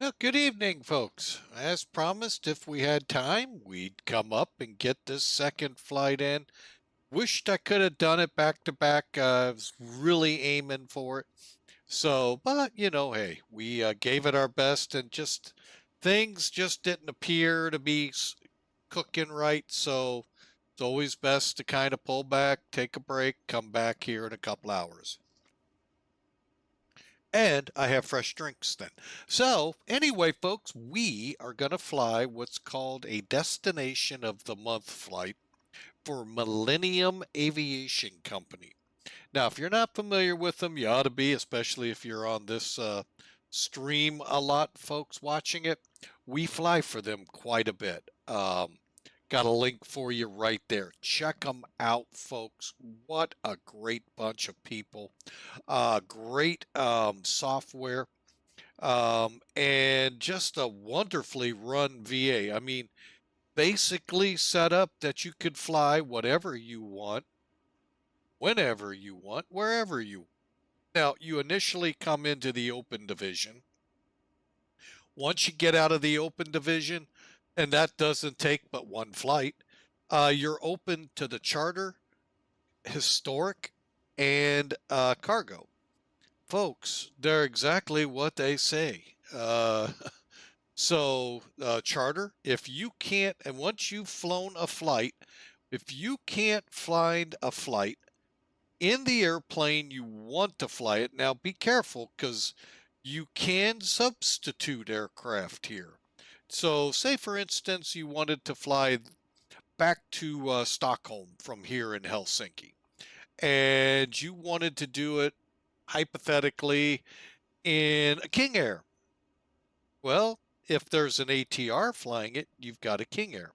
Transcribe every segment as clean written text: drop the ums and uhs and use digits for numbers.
Well, good evening, folks. As promised, if we had time, we'd come up and get this second flight in. Wished I could have done it back to back. I was really aiming for it. But hey, we gave it our best and just things just didn't appear to be cooking right. So it's always best to kind of pull back, take a break, come back here in a couple hours. And I have fresh drinks then. So, anyway, folks, we are going to fly what's called a Destination of the Month flight for Millennium Aviation Company. Now, if you're not familiar with them, you ought to be, especially if you're on this stream a lot, folks watching it. We fly for them quite a bit. Got a link for you right there. Check them out, folks. What a great bunch of people. Great software, and just a wonderfully run VA. I mean, basically set up that you could fly whatever you want, whenever you want, wherever you. Now, you initially come into the open division. Once you get out of the open division, and that doesn't take but one flight, you're open to the charter, historic, and cargo. Folks, they're exactly what they say. Charter, if you can't, and once you've flown a flight, if you can't find a flight in the airplane you want to fly it, now be careful because you can substitute aircraft here. So, say for instance, you wanted to fly back to Stockholm from here in Helsinki, and you wanted to do it hypothetically in a KingAir. Well, if there's an ATR flying it, you've got a KingAir.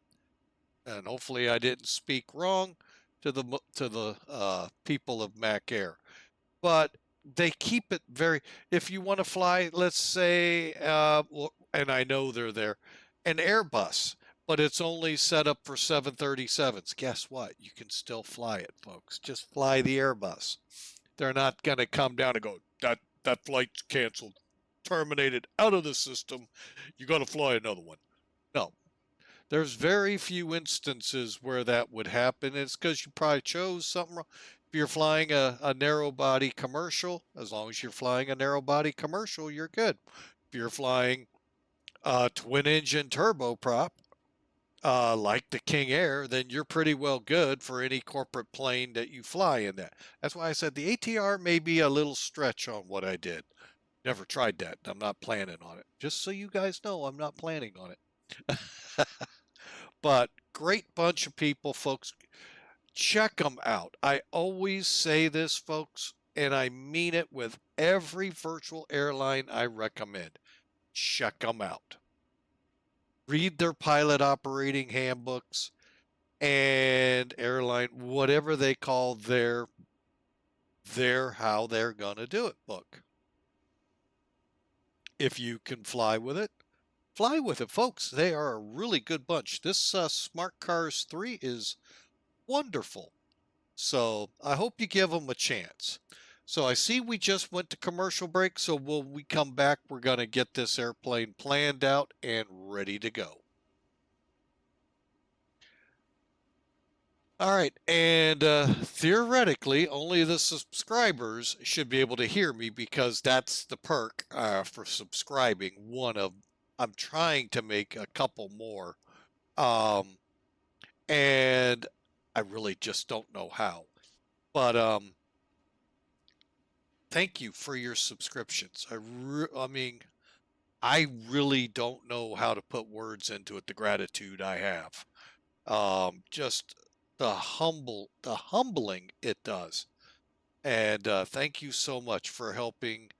And hopefully I didn't speak wrong to the people of Mac Air. But they keep it very. If you want to fly, let's say, and I know they're there, an Airbus, but it's only set up for 737s. Guess what? You can still fly it, folks. Just fly the Airbus. They're not going to come down and go, that flight's canceled, terminated, out of the system. You got to fly another one. No, there's very few instances where that would happen. It's because you probably chose something wrong. If you're flying a narrow body commercial, as long as you're flying a narrow body commercial, you're good. If you're flying a twin engine turboprop, like the King Air, then you're pretty well good for any corporate plane that you fly in that. That's why I said the ATR may be a little stretch on what I did. Never tried that. I'm not planning on it. Just so you guys know, I'm not planning on it. But great bunch of people, folks. Check them out. I always say this, folks, and I mean it with every virtual airline I recommend. Check them out. Read their pilot operating handbooks and airline, whatever they call their how they're going to do it book. If you can fly with it, fly with it, folks. They are a really good bunch. This Smart Cars 3 is wonderful. So I hope you give them a chance. So I see we just went to commercial break. So when we come back, we're going to get this airplane planned out and ready to go. All right, and theoretically, only the subscribers should be able to hear me because that's the perk for subscribing. I'm trying to make a couple more, um, and I really just don't know how. But thank you for your subscriptions. I mean, I really don't know how to put words into it. The gratitude I have, just the humbling it does. And thank you so much for helping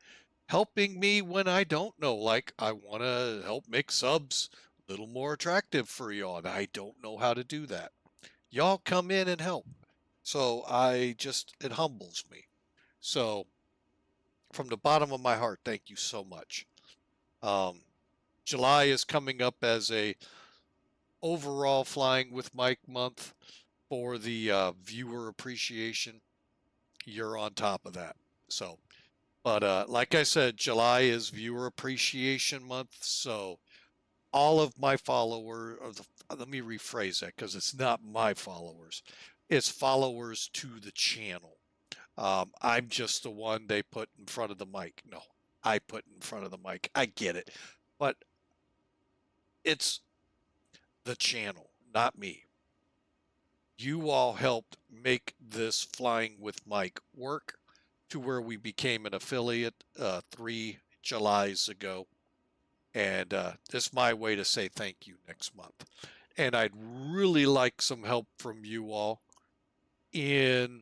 me when I don't know. Like I want to help make subs a little more attractive for y'all, and I don't know how to do that. Y'all come in and help. So it humbles me. So from the bottom of my heart, thank you so much. Um, July is coming up as a overall flying with Mike month for the viewer appreciation. You're on top of that. So But like I said, July is Viewer Appreciation Month, so all of my followers, let me rephrase that because it's not my followers, it's followers to the channel. I'm just the one they put in front of the mic. No, I put in front of the mic. I get it. But it's the channel, not me. You all helped make this Flying with Mike work to where we became an affiliate 3 Julys ago. And this is my way to say thank you next month. And I'd really like some help from you all in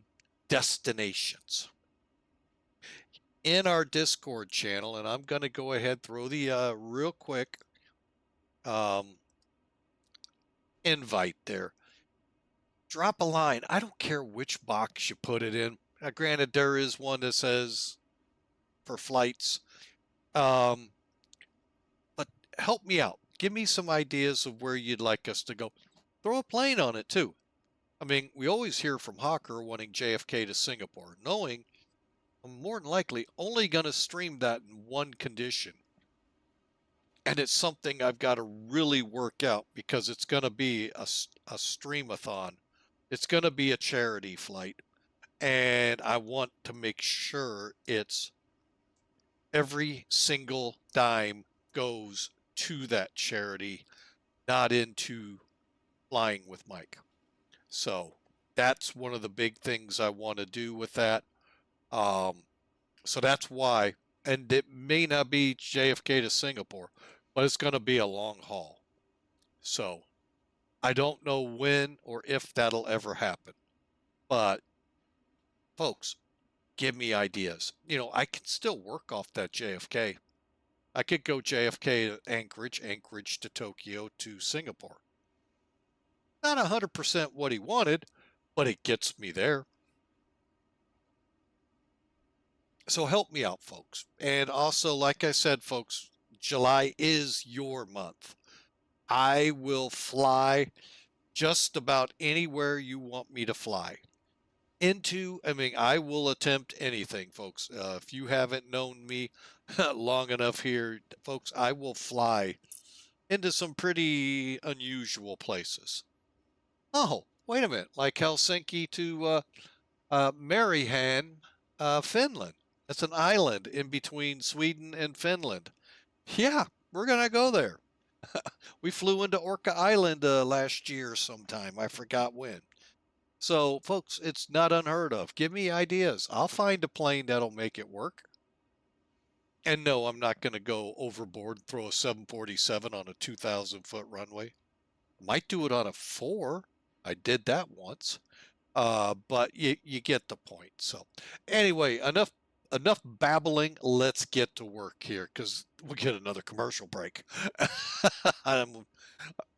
destinations. In our Discord channel, and I'm going to go ahead throw the real quick invite there. Drop a line. I don't care which box you put it in. Granted, there is one that says for flights. But help me out. Give me some ideas of where you'd like us to go. Throw a plane on it too. I mean, we always hear from Hawker wanting JFK to Singapore, knowing I'm more than likely only going to stream that in one condition. And it's something I've got to really work out because it's going to be a streamathon. It's going to be a charity flight. And I want to make sure it's every single dime goes to that charity, not into Flying with Mike. So that's one of the big things I want to do with that. So that's why, and it may not be JFK to Singapore, but it's going to be a long haul. So I don't know when or if that'll ever happen. But folks, give me ideas. You know, I can still work off that JFK. I could go JFK to Anchorage, Anchorage to Tokyo to Singapore. Not 100% what he wanted, but it gets me there. So help me out, folks. And also, like I said, folks, July is your month. I will fly just about anywhere you want me to fly. I will attempt anything, folks. If you haven't known me long enough here, folks, I will fly into some pretty unusual places. Oh, wait a minute, like Helsinki to Mariehamn, Finland. That's an island in between Sweden and Finland. Yeah, we're going to go there. We flew into Orca Island last year sometime. I forgot when. So, folks, it's not unheard of. Give me ideas. I'll find a plane that'll make it work. And no, I'm not going to go overboard and throw a 747 on a 2,000-foot runway. I might do it on a 4. I did that once. But you get the point. So, anyway, enough babbling. Let's get to work here because we'll get another commercial break.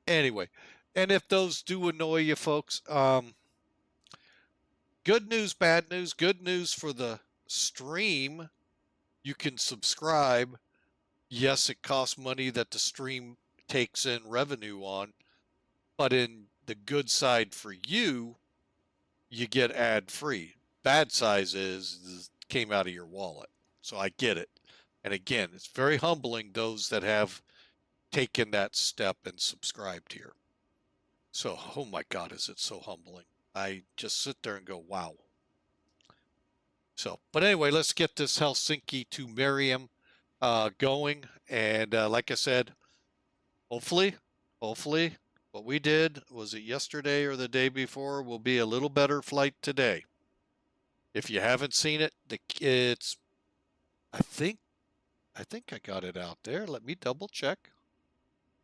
Anyway, and if those do annoy you, folks, good news, bad news. Good news for the stream. You can subscribe. Yes, it costs money that the stream takes in revenue on, but in the good side for you, you get ad-free. Bad side is came out of your wallet. So I get it. And again, it's very humbling those that have taken that step and subscribed here. So, oh my God, is it so humbling. I just sit there and go, wow. So, but anyway, let's get this Helsinki to Mariehamn going. And like I said, hopefully, what we did, was it yesterday or the day before, will be a little better flight today. If you haven't seen it, it's, I think I got it out there. Let me double check.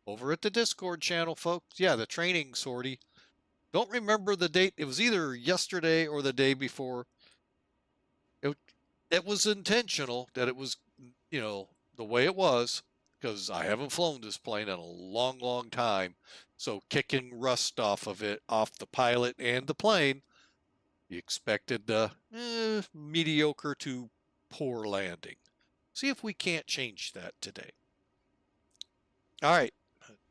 Over at the Discord channel, folks. Yeah, the training sortie. Don't remember the date. It was either yesterday or the day before. It was intentional that it was, you know, the way it was, because I haven't flown this plane in a long, long time. So kicking rust off of it, off the pilot and the plane, you expected mediocre to poor landing. See if we can't change that today. All right,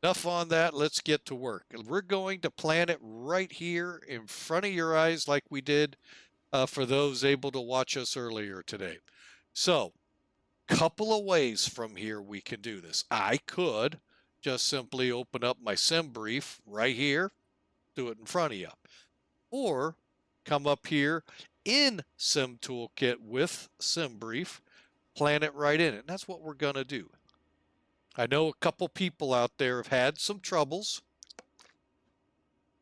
enough on that. Let's get to work. We're going to plan it right here in front of your eyes like we did for those able to watch us earlier today. So couple of ways from here we can do this. I could just simply open up my sim brief right here, do it in front of you, or come up here in Sim Toolkit with Sim Brief, plan it right in it. And that's what we're going to do. I know a couple people out there have had some troubles.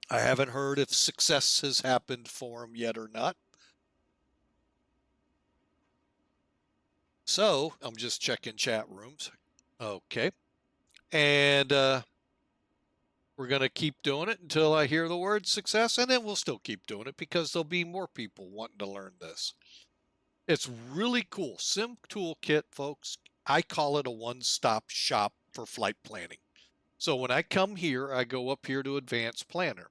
I haven't heard if success has happened for them yet or not. So I'm just checking chat rooms. Okay. And we're going to keep doing it until I hear the word success, and then we'll still keep doing it because there'll be more people wanting to learn this. It's really cool. Sim Toolkit, folks, I call it a one-stop shop for flight planning. So when I come here, I go up here to Advanced Planner.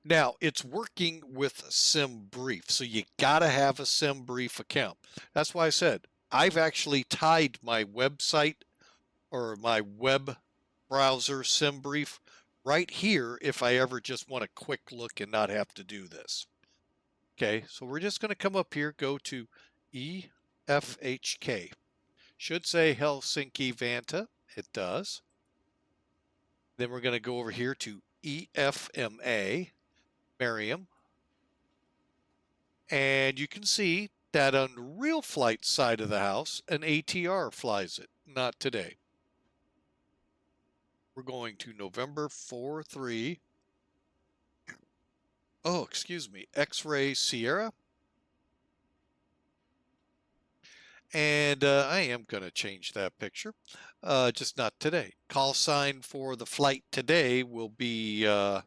Now, it's working with Sim Brief, so you got to have a Sim Brief account. That's why I said I've actually tied my website or my web browser Sim Brief right here if I ever just want a quick look and not have to do this. Okay, so we're just going to come up here, go to EFHK. Should say Helsinki-Vantaa. It does. Then we're going to go over here to EFMA Mariehamn. And you can see that on the real flight side of the house, an ATR flies it. Not today. We're going to November 4-3. Oh, excuse me, X-Ray Sierra. And I am going to change that picture, just not today. Call sign for the flight today will be, oh,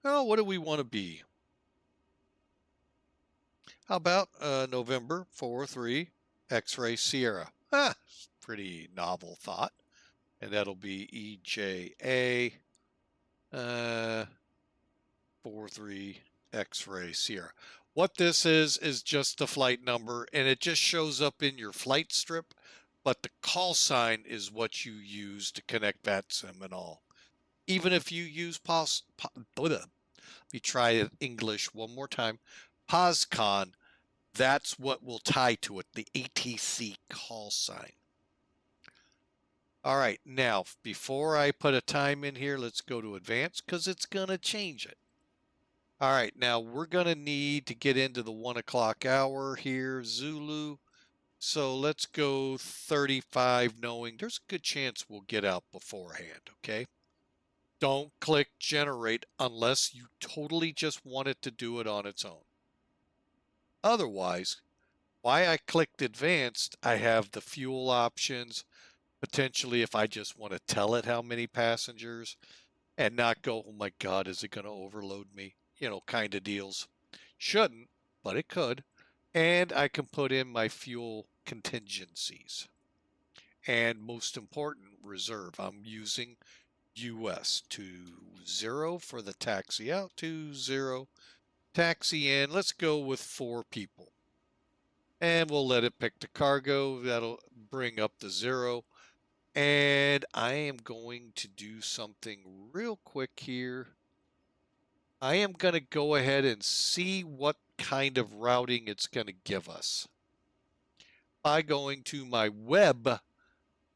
what do we want to be? How about November 4-3, X-Ray Sierra? Ah, pretty novel thought. And that'll be EJA 4-3 X-Ray Sierra. What this is just the flight number, and it just shows up in your flight strip, but the call sign is what you use to connect VATSIM and all. Even if you use let me try it English one more time. POSCON, that's what will tie to it, the ATC call sign. All right, now, before I put a time in here, let's go to advanced because it's going to change it. All right, now we're going to need to get into the 1 o'clock hour here, Zulu. So let's go 35, knowing there's a good chance we'll get out beforehand, okay? Don't click generate unless you totally just want it to do it on its own. Otherwise, why I clicked advanced, I have the fuel options, potentially if I just want to tell it how many passengers and not go, oh my God, is it going to overload me? You know, kind of deals. Shouldn't, but it could. And I can put in my fuel contingencies. And most important, reserve. I'm using US 20 for the taxi out, 20 taxi in. Let's go with 4 people. And we'll let it pick the cargo. That'll bring up the 0. And I am going to do something real quick here. I am going to go ahead and see what kind of routing it's going to give us by going to my web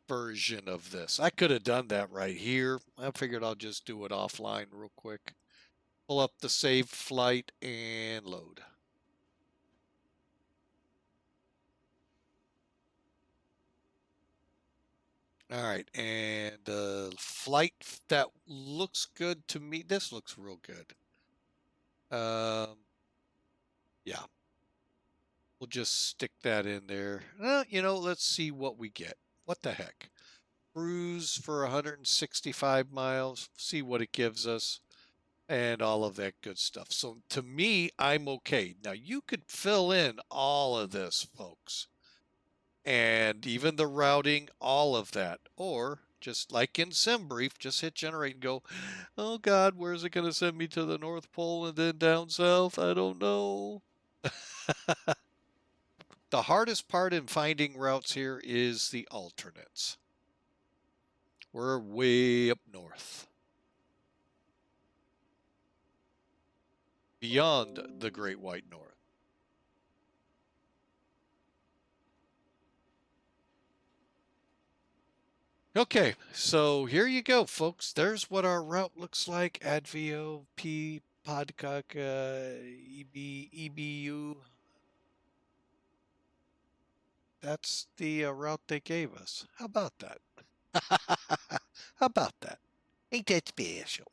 version of this. I could have done that right here. I figured I'll just do it offline real quick. Pull up the saved flight and load. All right, and flight that looks good to me. This looks real good. Yeah. We'll just stick that in there. You know, let's see what we get. What the heck? Cruise for 165 miles. See what it gives us. And all of that good stuff. So to me, I'm okay. Now you could fill in all of this, folks. And even the routing, all of that. Or just like in SimBrief, just hit generate and go, oh God, where's it going to send me to the North Pole and then down south? I don't know. The hardest part in finding routes here is the alternates. We're way up north. Beyond the Great White North. Okay, so here you go, folks. There's what our route looks like. ADIVO, POGOK, EBEBU. That's the route they gave us. How about that? How about that? Ain't that special?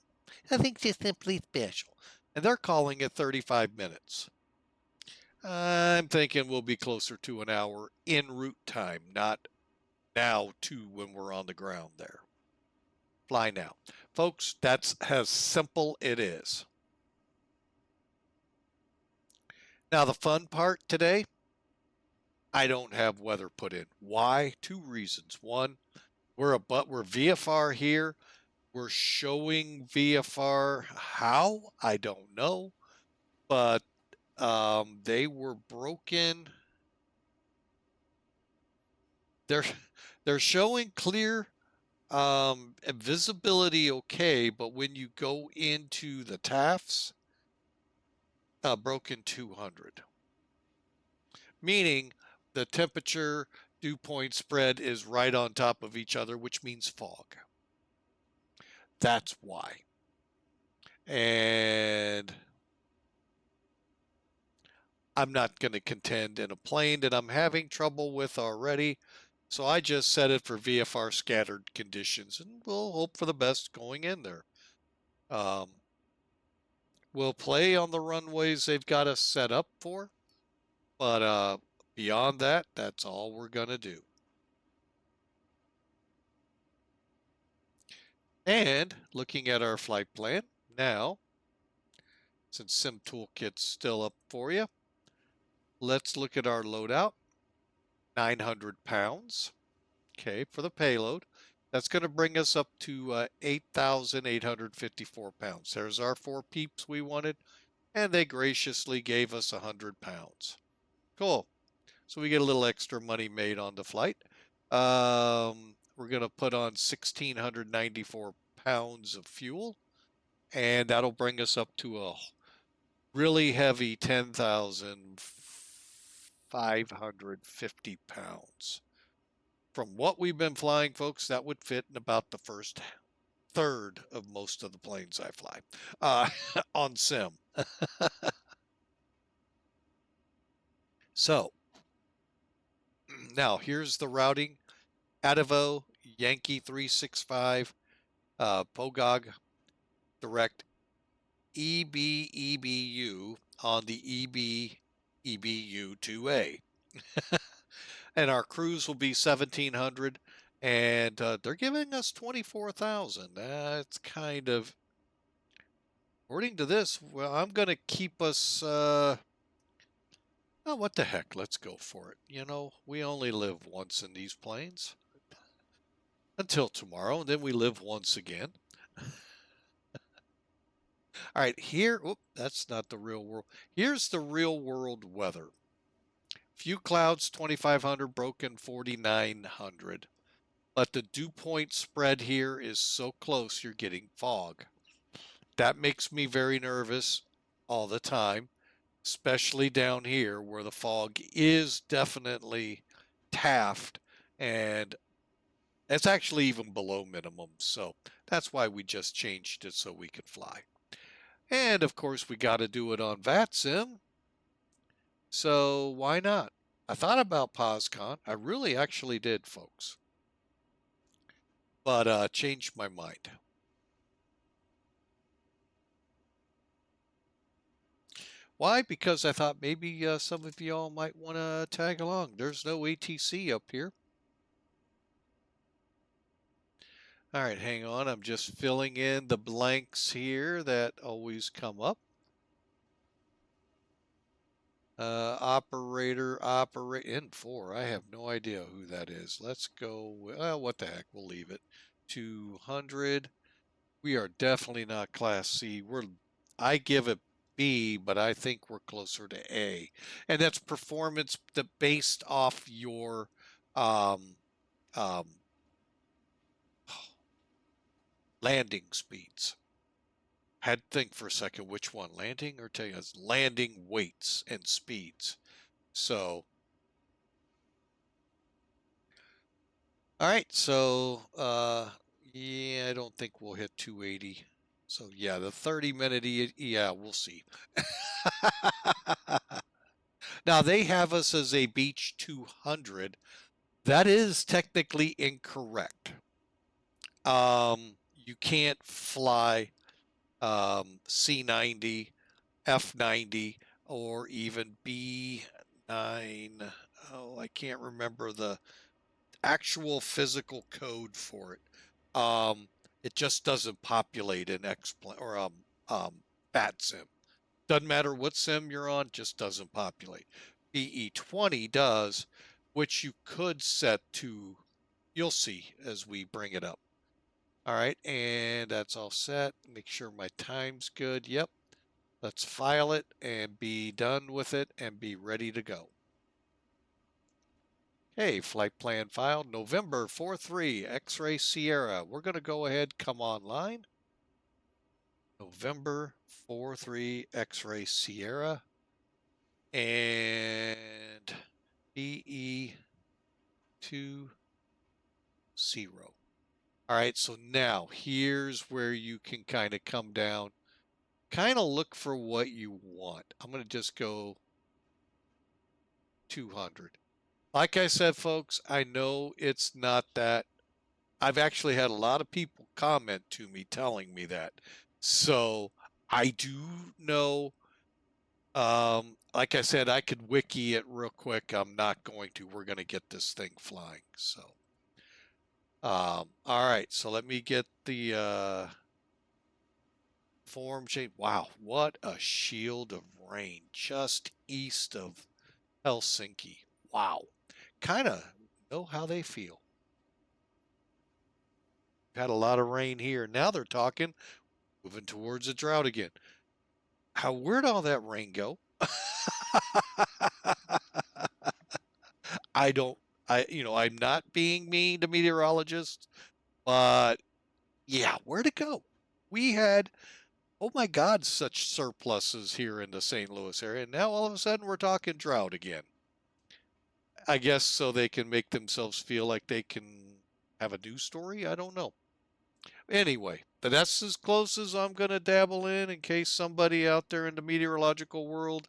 I think just simply special. And they're calling it 35 minutes. I'm thinking we'll be closer to an hour en route time, not now to when we're on the ground there. Fly now. Folks, that's how simple it is. Now, the fun part today, I don't have weather put in. Why? Two reasons. One, we're VFR here. We're showing VFR how? I don't know. But they were broken. They're showing clear visibility okay, but when you go into the TAFs, broken 200. Meaning the temperature dew point spread is right on top of each other, which means fog. That's why. And I'm not going to contend in a plane that I'm having trouble with already. So I just set it for VFR scattered conditions, and we'll hope for the best going in there. We'll play on the runways they've got us set up for, but beyond that, that's all we're going to do. And looking at our flight plan now, since Sim Toolkit's still up for you, let's look at our loadout. 900 pounds, okay, for the payload. That's going to bring us up to 8,854 pounds. There's our 4 peeps we wanted, and they graciously gave us 100 pounds. Cool. So we get a little extra money made on the flight. We're going to put on 1,694 pounds of fuel, and that'll bring us up to a really heavy 10,550 pounds. From what we've been flying, folks, that would fit in about the first third of most of the planes I fly on sim. So now here's the routing. ADIVO, Yankee 365, POGOK, direct EBEBU on the EBEBU 2A. And our cruise will be 1,700, and they're giving us 24,000. That's kind of, according to this, well, I'm going to keep us, oh, what the heck, let's go for it. You know, we only live once in these planes. Until tomorrow, and then we live once again. All right, here, that's not the real world. Here's the real world weather. Few clouds, 2,500, broken 4,900. But the dew point spread here is so close, you're getting fog. That makes me very nervous all the time, especially down here where the fog is definitely taffed, and it's actually even below minimum. So that's why we just changed it so we could fly. And of course, we got to do it on VATSIM. So why not? I thought about POSCON. I really actually did, folks. But changed my mind. Why? Because I thought maybe some of y'all might want to tag along. There's no ATC up here. All right, hang on. I'm just filling in the blanks here that always come up. Operator, N4. I have no idea who that is. Let's go. Well, what the heck? We'll leave it. 200. We are definitely not Class C. I give it B, but I think we're closer to A. And that's performance based off your landing speeds. Had to think for a second which one, landing or tell you it's landing weights and speeds. So All right, so yeah, I don't think we'll hit 280. So yeah, the 30-minute, yeah, we'll see. Now they have us as a Beech 200. That is technically incorrect. You can't fly C-90, F-90, or even B-9. Oh, I can't remember the actual physical code for it. It just doesn't populate in VATSIM. Doesn't matter what sim you're on, just doesn't populate. BE20 does, which you could set to, you'll see as we bring it up. All right, and that's all set. Make sure my time's good. Yep. Let's file it and be done with it and be ready to go. Hey, flight plan file, November 43, X-Ray Sierra. We're going to go ahead, come online. November 43, X-Ray Sierra. And BE20. All right, so now here's where you can kind of come down, kind of look for what you want. I'm going to just go 200. Like I said, folks, I know it's not that. I've actually had a lot of people comment to me telling me that. So I do know, like I said, I could wiki it real quick. I'm not going to. We're going to get this thing flying. So, all right. So let me get the form change. Wow, what a shield of rain just east of Helsinki. Wow. Kind of know how they feel. Had a lot of rain here. Now they're talking, moving towards a drought again. Where'd all that rain go? I'm not being mean to meteorologists, but yeah, where'd it go? We had, oh my God, such surpluses here in the St. Louis area. And now all of a sudden we're talking drought again. I guess so they can make themselves feel like they can have a news story. I don't know. Anyway, but that's as close as I'm going to dabble in case somebody out there in the meteorological world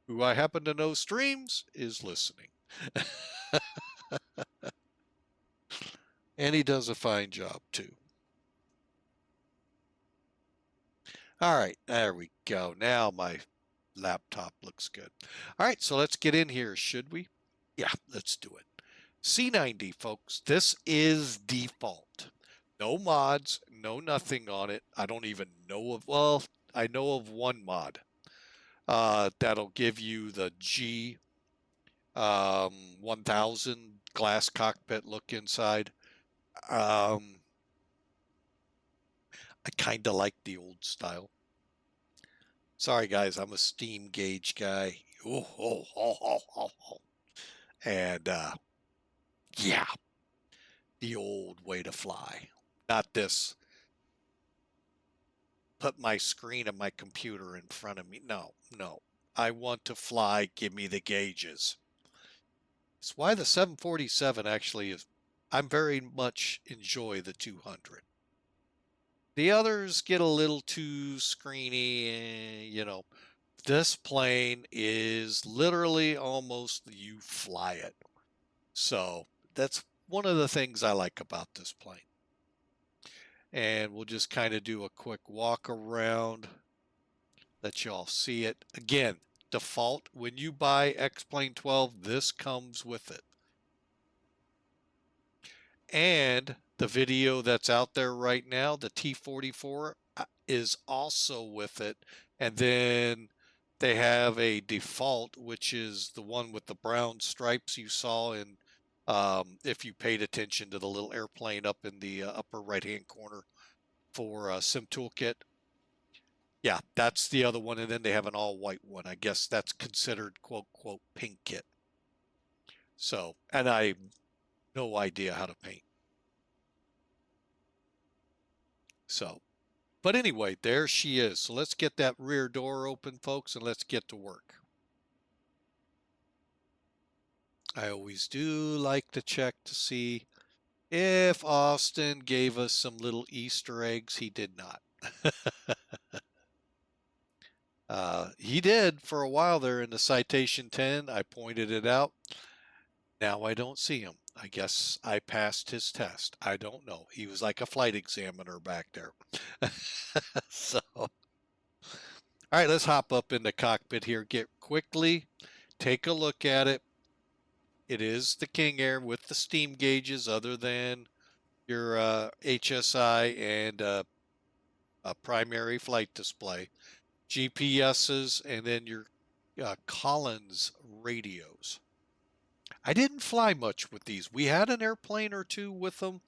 who I happen to know streams is listening. And he does a fine job too. All right, there we go. Now my laptop looks good. All right, so let's get in here, should we? Yeah, let's do it. C-90, folks, this is default. No mods, no nothing on it. I don't even know of, well, I know of one mod that'll give you the G 1000 glass cockpit look inside. I kind of like the old style. Sorry, guys, I'm a steam gauge guy. And yeah, the old way to fly. Not this. Put my screen of my computer in front of me. No, no. I want to fly. Give me the gauges. It's why the 747 actually is. I'm very much enjoy the 200. The others get a little too screeny, This plane is literally almost you fly it. So that's one of the things I like about this plane. And we'll just kind of do a quick walk around, let y'all see it. Again, default, when you buy X-Plane 12, this comes with it. And the video that's out there right now, the T-44, is also with it. And then they have a default, which is the one with the brown stripes you saw in, if you paid attention to the little airplane up in the upper right-hand corner for Sim Toolkit. Yeah, that's the other one. And then they have an all-white one. I guess that's considered, quote, quote, pink kit. So, and I have no idea how to paint. So, but anyway, there she is. So let's get that rear door open, folks, and let's get to work. I always do like to check to see If Austin gave us some little Easter eggs, he did not. He did for a while there in the Citation 10. I pointed it out. Now I don't see him. I guess I passed his test. I don't know. He was like a flight examiner back there. So, all right, let's hop up in the cockpit here. Get quickly, take a look at it. It is the KingAir with the steam gauges, other than your HSI and a primary flight display, GPSs, and then your Collins radios. I didn't fly much with these. We had an airplane or two with them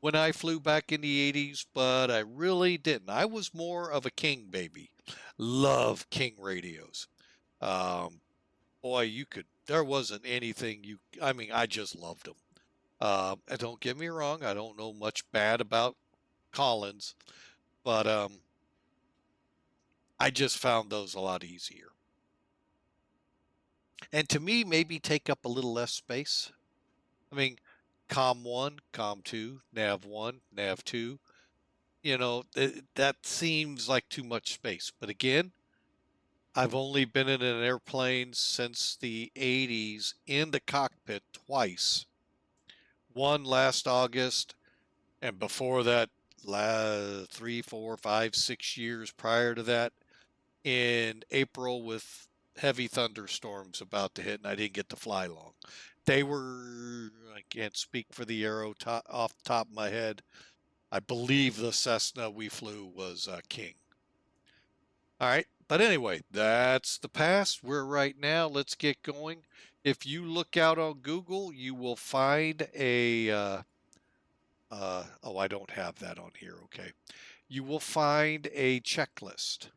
when I flew back in the 80s, but I really didn't. I was more of a King baby. Love King radios. Boy, there wasn't anything I mean, I just loved them. And don't get me wrong, I don't know much bad about Collins, but I just found those a lot easier. And to me, maybe take up a little less space. I mean, COM 1, COM 2, NAV 1, NAV 2, that seems like too much space. But again, I've only been in an airplane since the 80s in the cockpit twice. One last August, and before that, 3, 4, 5, 6 years prior to that, in April with heavy thunderstorms about to hit, and I didn't get to fly long. I can't speak for the Aero off the top of my head. I believe the Cessna we flew was King. All right, but anyway, that's the past. We're right now. Let's get going. If you look out on Google, you will find oh, I don't have that on here. Okay. You will find a checklist.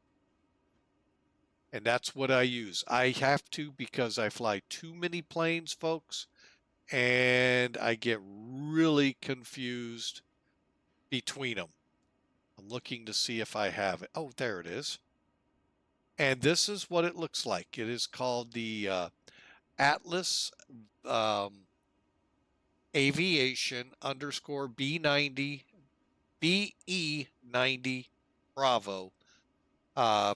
And that's what I use. I have to because I fly too many planes, folks, and I get really confused between them. I'm looking to see if I have it. Oh, there it is. And this is what it looks like. It is called the Atlas Aviation underscore B90 BE90 Bravo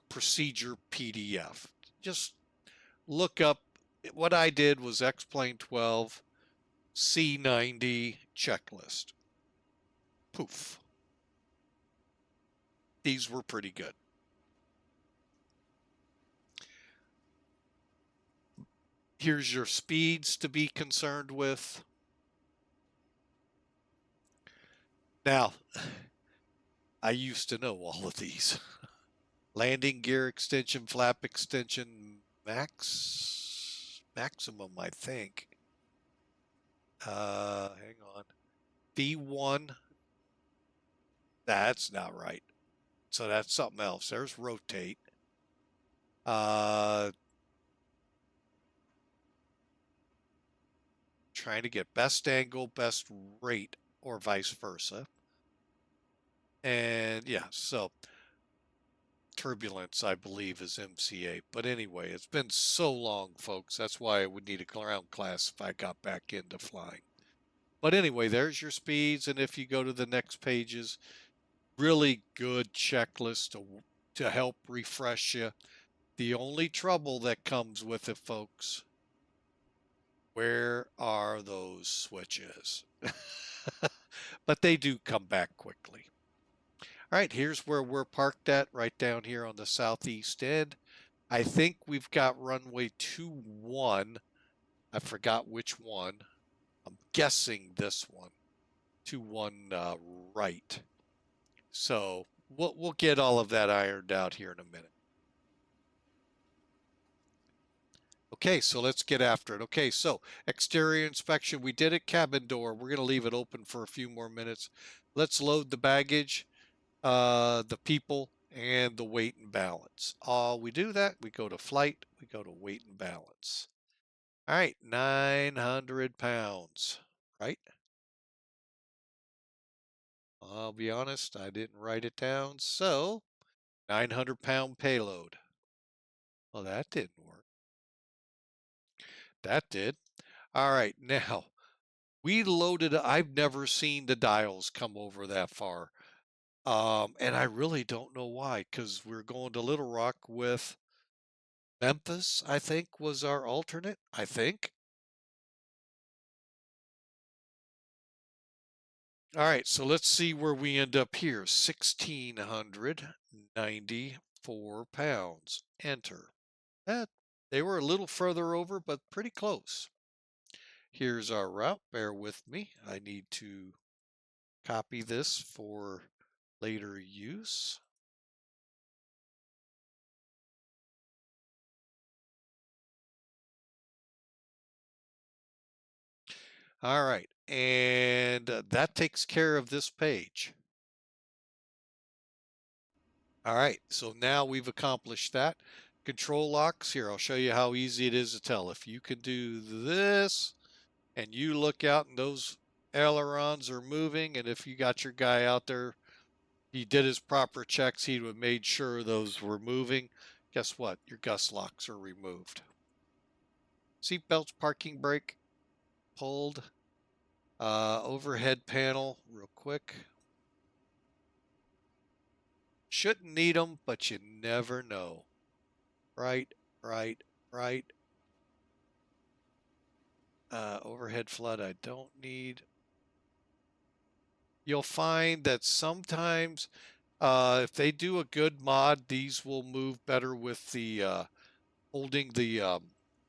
procedure PDF. Just look up. What I did was X-Plane 12 C-90 checklist. Poof. These were pretty good. Here's your speeds to be concerned with. Now, I used to know all of these. Landing gear extension, flap extension, maximum, I think. Hang on. V1. That's not right. So that's something else. There's rotate. Trying to get best angle, best rate, or vice versa. And yeah, so turbulence, I believe, is MCA. But anyway, it's been so long, folks. That's why I would need a ground class if I got back into flying. But anyway, there's your speeds. And if you go to the next pages, really good checklist to help refresh you. The only trouble that comes with it, folks, where are those switches? But they do come back quickly. All right, here's where we're parked at, right down here on the southeast end. I think we've got runway 21. I forgot which one. I'm guessing this one. 21 right. So we'll get all of that ironed out here in a minute. Okay, so let's get after it. Okay, so exterior inspection, we did it. Cabin door, we're going to leave it open for a few more minutes. Let's load the baggage, the people, and the weight and balance. We do that, we go to flight, we go to weight and balance. All right, 900 pounds, right? I'll be honest, I didn't write it down. So 900-pound payload. Well, that didn't work. That did. All right, now We loaded, I've never seen the dials come over that far. And I really don't know why, because we're going to Little Rock with Memphis, I think, was our alternate, I think. All right, so let's see where we end up here. 1,694 pounds. Enter. That, they were a little further over, but pretty close. Here's our route. Bear with me. I need to copy this for later use. All right, and that takes care of this page. All right, so now we've accomplished that. Control locks, here, I'll show you how easy it is to tell. If you can do this, and you look out and those ailerons are moving, and if you got your guy out there, he did his proper checks, he would have made sure those were moving. Guess what? Your gust locks are removed. Seat belts, parking brake, pulled. Overhead panel, real quick. Shouldn't need them, but you never know. Right. Overhead flood, I don't need. You'll find that sometimes if they do a good mod, these will move better with the holding the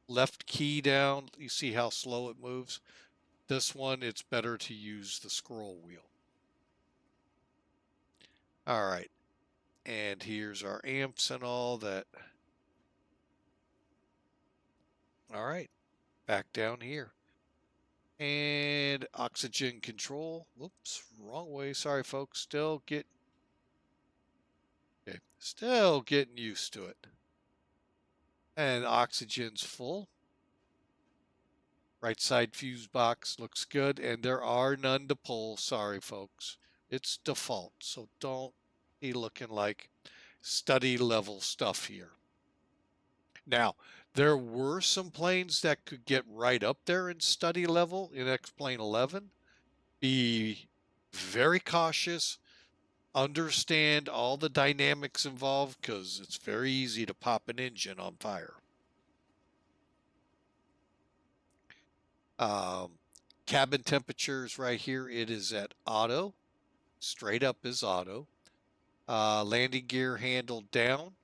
left key down. You see how slow it moves? This one, it's better to use the scroll wheel. All right. And here's our amps and all that. All right. Back down here. And oxygen control. Whoops, wrong way. Sorry, folks. Still getting used to it. And oxygen's full. Right side fuse box looks good, and there are none to pull. Sorry, folks. It's default, so don't be looking like study level stuff here. Now, there were some planes that could get right up there in study level in X-Plane 11. Be very cautious. Understand all the dynamics involved, because it's very easy to pop an engine on fire. Cabin temperatures right here, it is at auto. Straight up is auto. Landing gear handled down.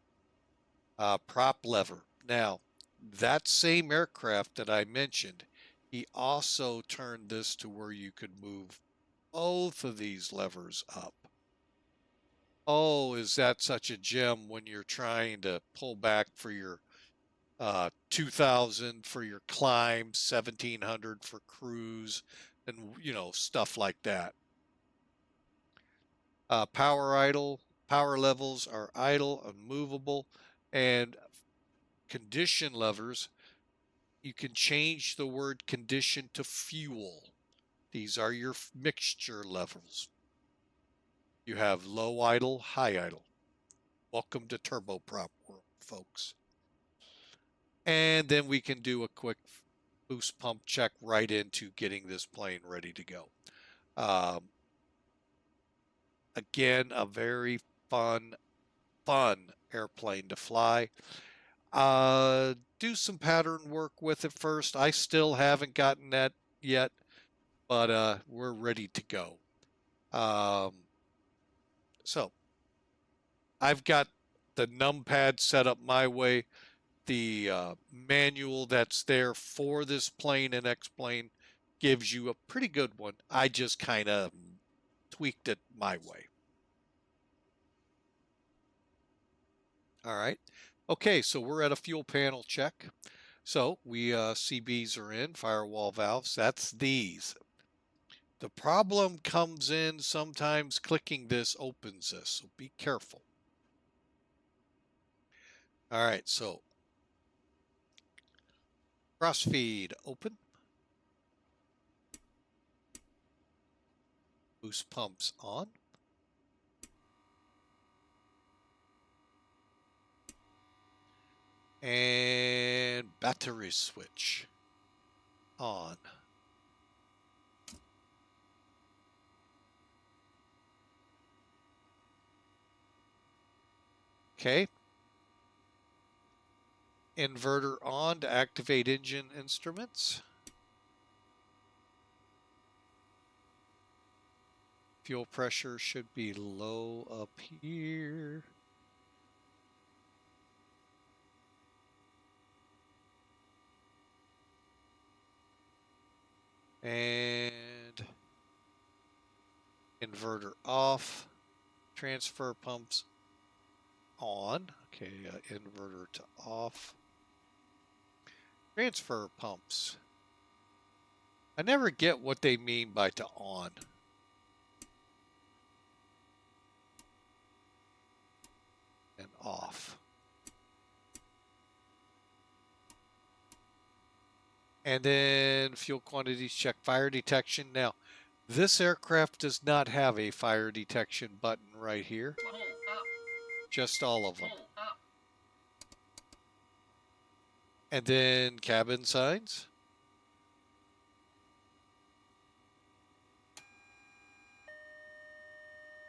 Prop lever. Now, that same aircraft that I mentioned, he also turned this to where you could move both of these levers up. Oh, is that such a gem when you're trying to pull back for your 2000 for your climb, 1700 for cruise, and stuff like that. Power levels are idle, unmovable, and condition levers. You can change the word condition to fuel. These are your mixture levels. You have low idle, high idle. Welcome to turboprop world, folks. And then we can do a quick boost pump check right into getting this plane ready to go. Again, a very fun airplane to fly. Do some pattern work with it first. I still haven't gotten that yet, but we're ready to go. So I've got the numpad set up my way. The manual that's there for this plane and X-plane gives you a pretty good one. I just kind of tweaked it my way. All right. Okay, so we're at a fuel panel check. So we CBs are in, firewall valves. That's these. The problem comes in sometimes clicking this opens this, so be careful. All right, so crossfeed open. Boost pumps on. And battery switch on. Okay. Inverter on to activate engine instruments. Fuel pressure should be low up here. And inverter off. Transfer pumps on. Okay, inverter to off. Transfer pumps. I never get what they mean by to on. And off. And then fuel quantities check, fire detection. Now, this aircraft does not have a fire detection button right here. Just all of them. And then cabin signs.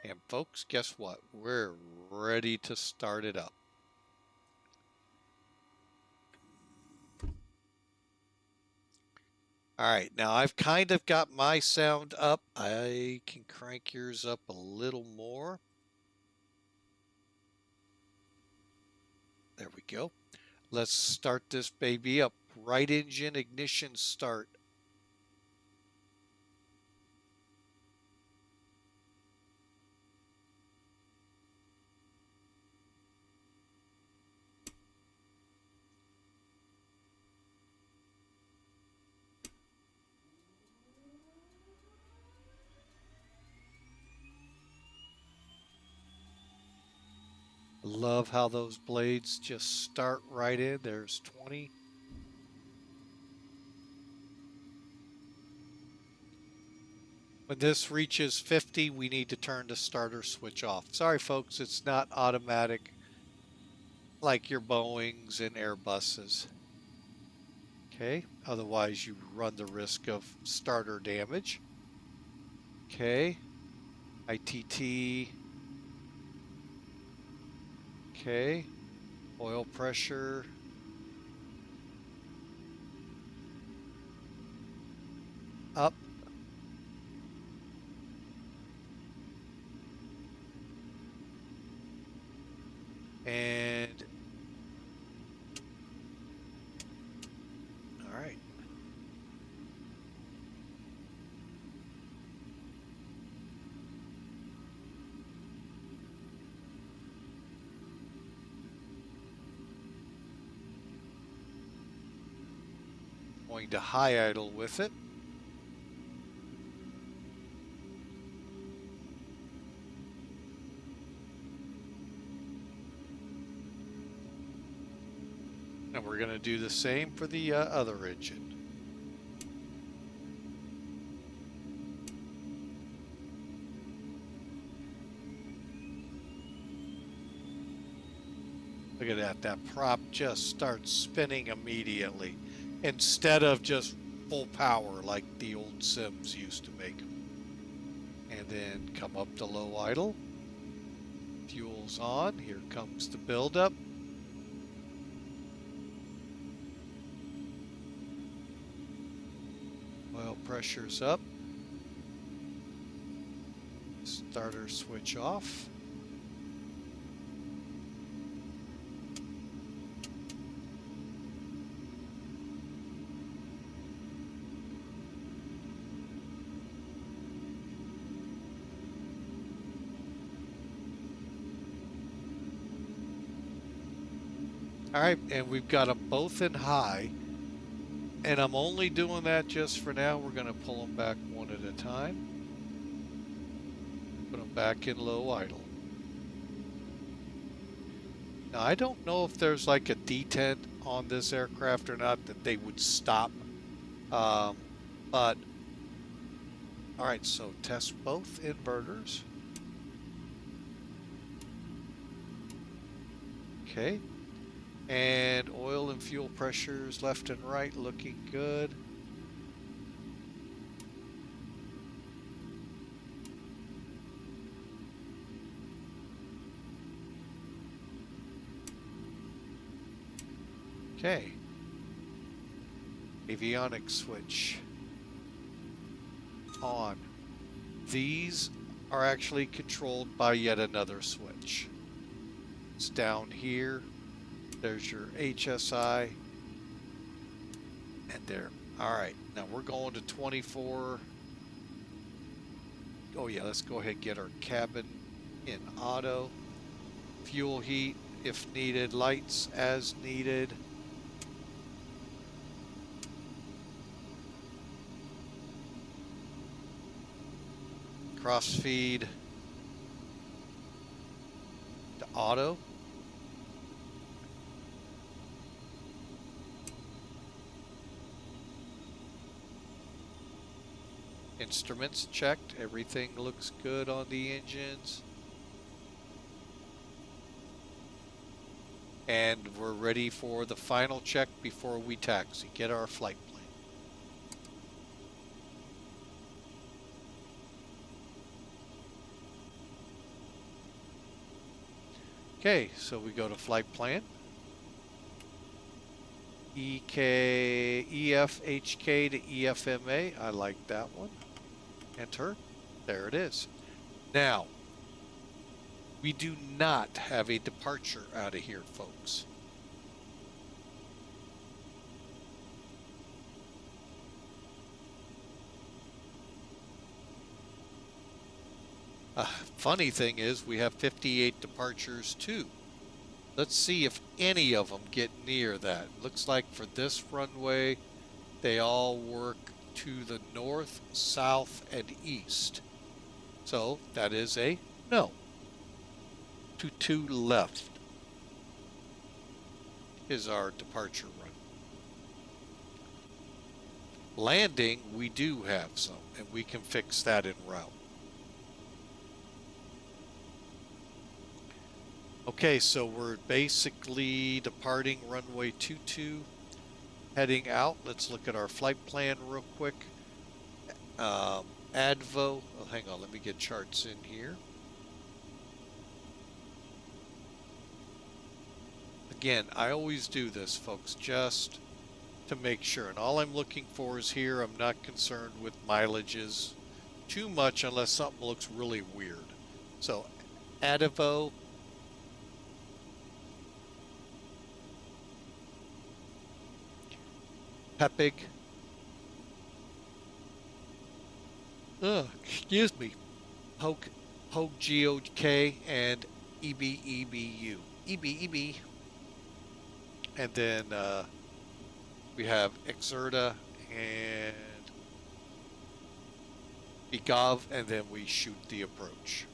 And folks, guess what? We're ready to start it up. All right, now I've kind of got my sound up. I can crank yours up a little more. There we go. Let's start this baby up. Right engine ignition start. Love how those blades just start right in. There's 20. When this reaches 50, we need to turn the starter switch off. Sorry, folks, it's not automatic like your Boeings and Airbuses. Okay, otherwise you run the risk of starter damage. Okay, ITT. Okay, oil pressure. Up. And all right. Going to high idle with it. And we're going to do the same for the other engine. Look at that. That prop just starts spinning immediately instead of just full power like the old Sims used to make them. And then come up to low idle. Fuel's on. Here comes the buildup. Oil pressure's up. Starter switch off. All right, and we've got them both in high, and I'm only doing that just for now. We're going to pull them back one at a time. Put them back in low idle. Now, I don't know if there's like a detent on this aircraft or not that they would stop, but all right, so test both inverters. Okay. And oil and fuel pressures left and right looking good. Okay. Avionics switch on. These are actually controlled by yet another switch. It's down here. There's your HSI. And there. All right. Now we're going to 24. Oh yeah, let's go ahead and get our cabin in auto. Fuel heat if needed. Lights as needed. Crossfeed to auto. Instruments checked. Everything looks good on the engines. And we're ready for the final check before we taxi. Get our flight plan. Okay, so we go to flight plan. EFHK to EFMA. I like that one. Enter. There it is. Now, we do not have a departure out of here, folks. Funny thing is, we have 58 departures too. Let's see if any of them get near that. Looks like for this runway, they all work to the north, south, and east. So that is a no. To left is our departure run. Landing, we do have some, and we can fix that en route. Okay, so we're basically departing runway 22, heading out. Let's look at our flight plan real quick. ADIVO, oh, hang on, let me get charts in here. Again, I always do this, folks, just to make sure. And all I'm looking for is here. I'm not concerned with mileages too much unless something looks really weird. So, ADIVO. PEPIG. Excuse me. POGOK and EBEBU. EBEB. And then we have Exerta and BGOV, and then we shoot the approach.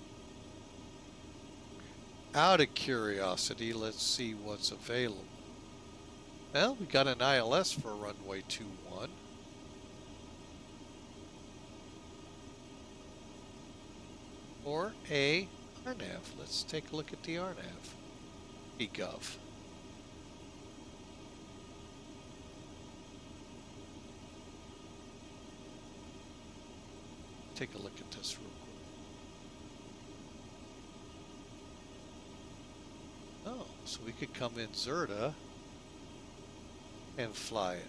Out of curiosity, let's see what's available. Well, we got an ILS for runway 21. Or a RNAV. Let's take a look at the RNAV. BGOV. Take a look at this real quick. Oh, so we could come in Zerta and fly it.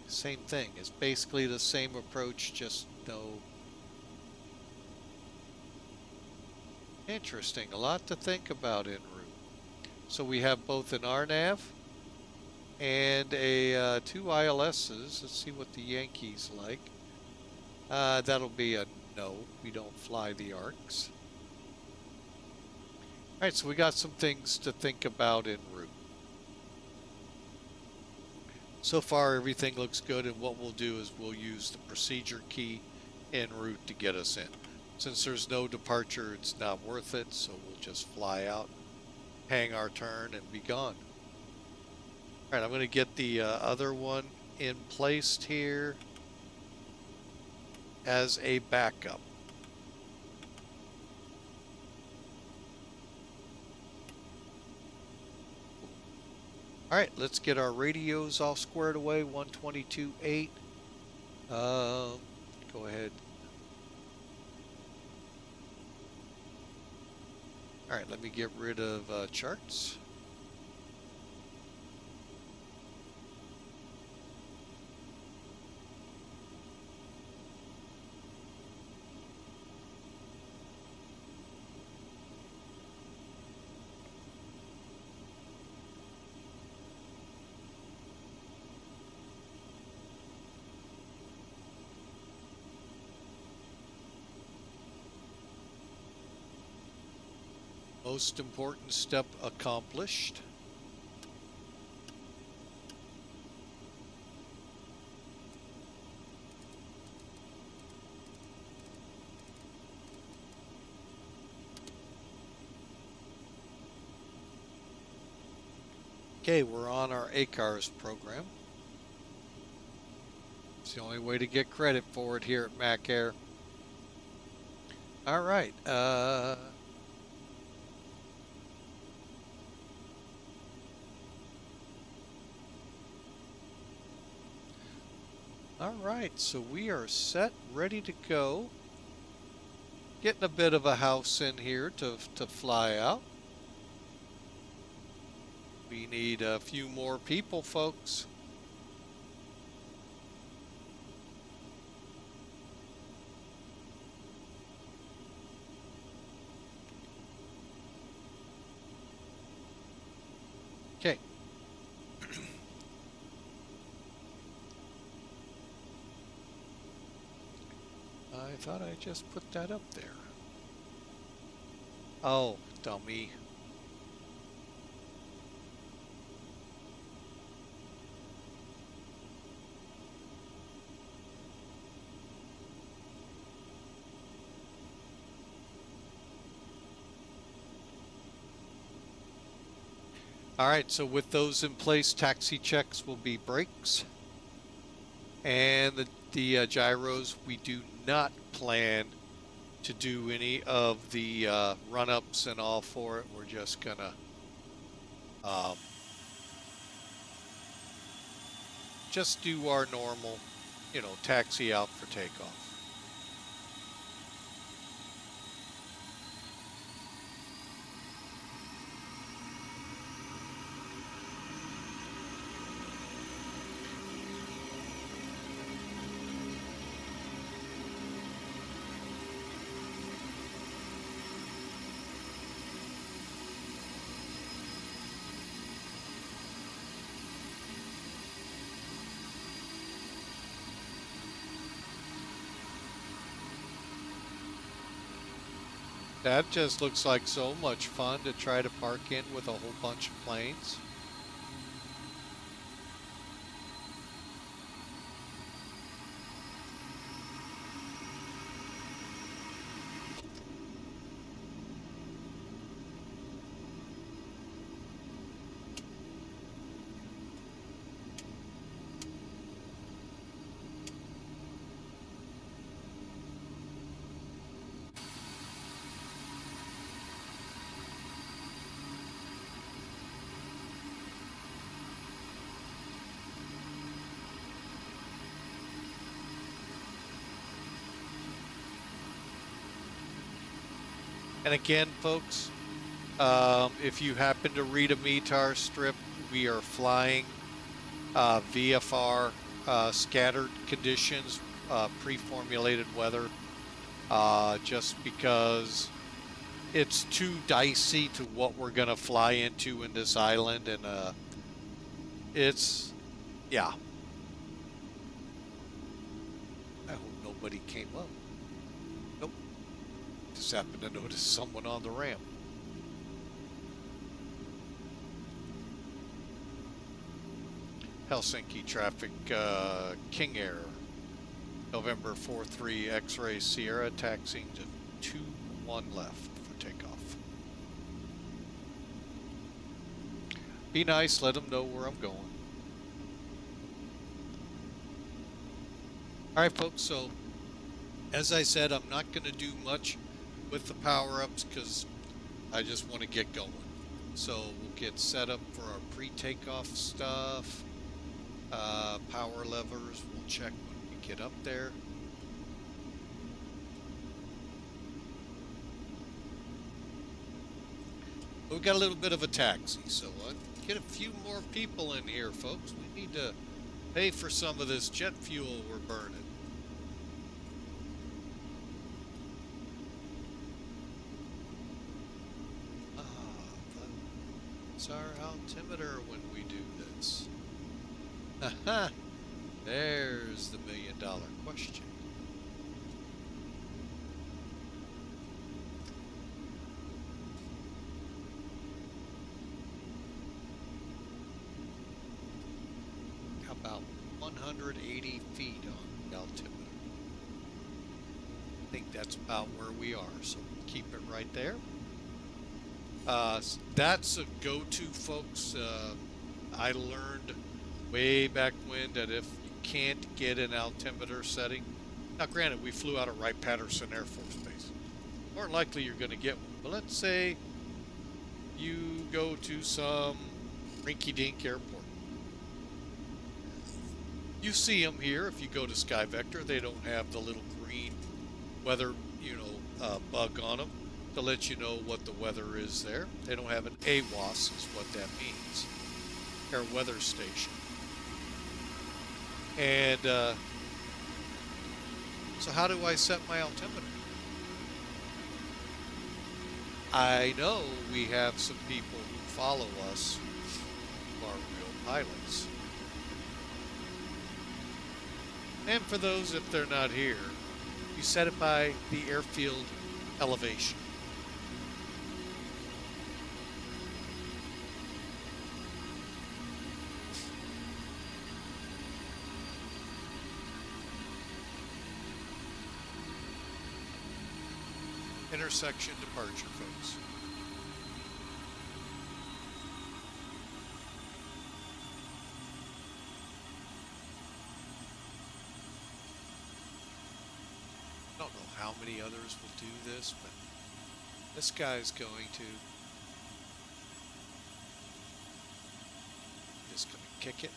Same thing. It's basically the same approach, just no. Interesting. A lot to think about en route. So we have both an RNAV and a 2 ILSs. Let's see what the Yankees like. That'll be a no. We don't fly the ARCs. Alright, so we got some things to think about en route. So far, everything looks good, and what we'll do is we'll use the procedure key en route to get us in. Since there's no departure, it's not worth it, so we'll just fly out, hang our turn, and be gone. Alright, I'm going to get the other one in placed here as a backup. Alright, let's get our radios all squared away. 122.8. go ahead. All right, let me get rid of charts. Most important step accomplished. Okay, we're on our ACARS program. It's the only way to get credit for it here at MacAir. All right. All right, so we are set, ready to go. Getting a bit of a house in here to fly out. We need a few more people, folks. Okay. I thought I just put that up there. Oh, dummy. All right, so with those in place, taxi checks will be brakes. And the gyros, we do not plan to do any of the run-ups and all for it. We're just gonna just do our normal, you know, taxi out for takeoff. That just looks like so much fun to try to park in with a whole bunch of planes. And again, folks, if you happen to read a METAR strip, we are flying VFR scattered conditions, pre-formulated weather, just because it's too dicey to what we're going to fly into in this island. And it's, yeah. I hope nobody came up. Nope. Just happened to notice someone on the ramp. Helsinki traffic, KingAir, November 43 X-ray Sierra, taxiing to 21 left for takeoff. Be nice, let them know where I'm going. All right, folks, so as I said, I'm not going to do much with the power-ups because I just want to get going. So we'll get set up for our pre-takeoff stuff. Power levers, we'll check when we get up there. We've got a little bit of a taxi, so get a few more people in here, folks. We need to pay for some of this jet fuel we're burning. It's our altimeter when we do this. Haha, there's the million-dollar question. How about 180 feet on the altimeter? I think that's about where we are, so keep it right there. That's a go-to, folks. I learned way back when that if you can't get an altimeter setting, now granted, we flew out of Wright-Patterson Air Force Base. More likely you're going to get one. But let's say you go to some rinky-dink airport. You see them here. If you go to SkyVector, they don't have the little green weather, bug on them to let you know what the weather is there. They don't have an AWOS, is what that means. Air Weather Station. And so how do I set my altimeter? I know we have some people who follow us who are real pilots. And for those, if they're not here, you set it by the airfield elevation. Intersection departure, folks. I don't know how many others will do this, but this guy's going to just going to kick it,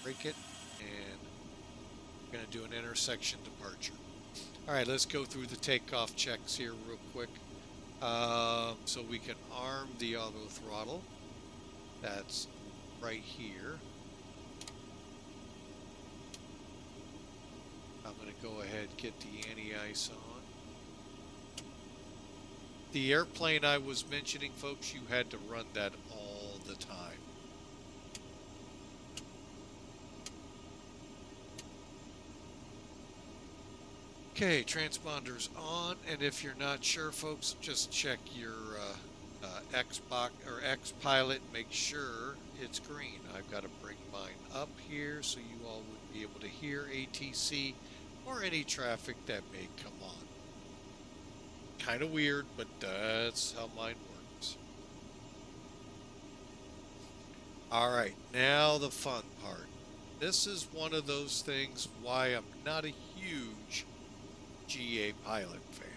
break it, and we're going to do an intersection departure. All right, let's go through the takeoff checks here real quick. So we can arm the auto throttle. That's right here. I'm going to go ahead and get the anti-ice on. The airplane I was mentioning, folks, you had to run that all the time. Okay, transponders on, and if you're not sure, folks, just check your Xbox or Xpilot. Make sure it's green. I've got to bring mine up here so you all would be able to hear ATC or any traffic that may come on. Kind of weird, but that's how mine works. All right, now the fun part. This is one of those things why I'm not a huge GA pilot fan.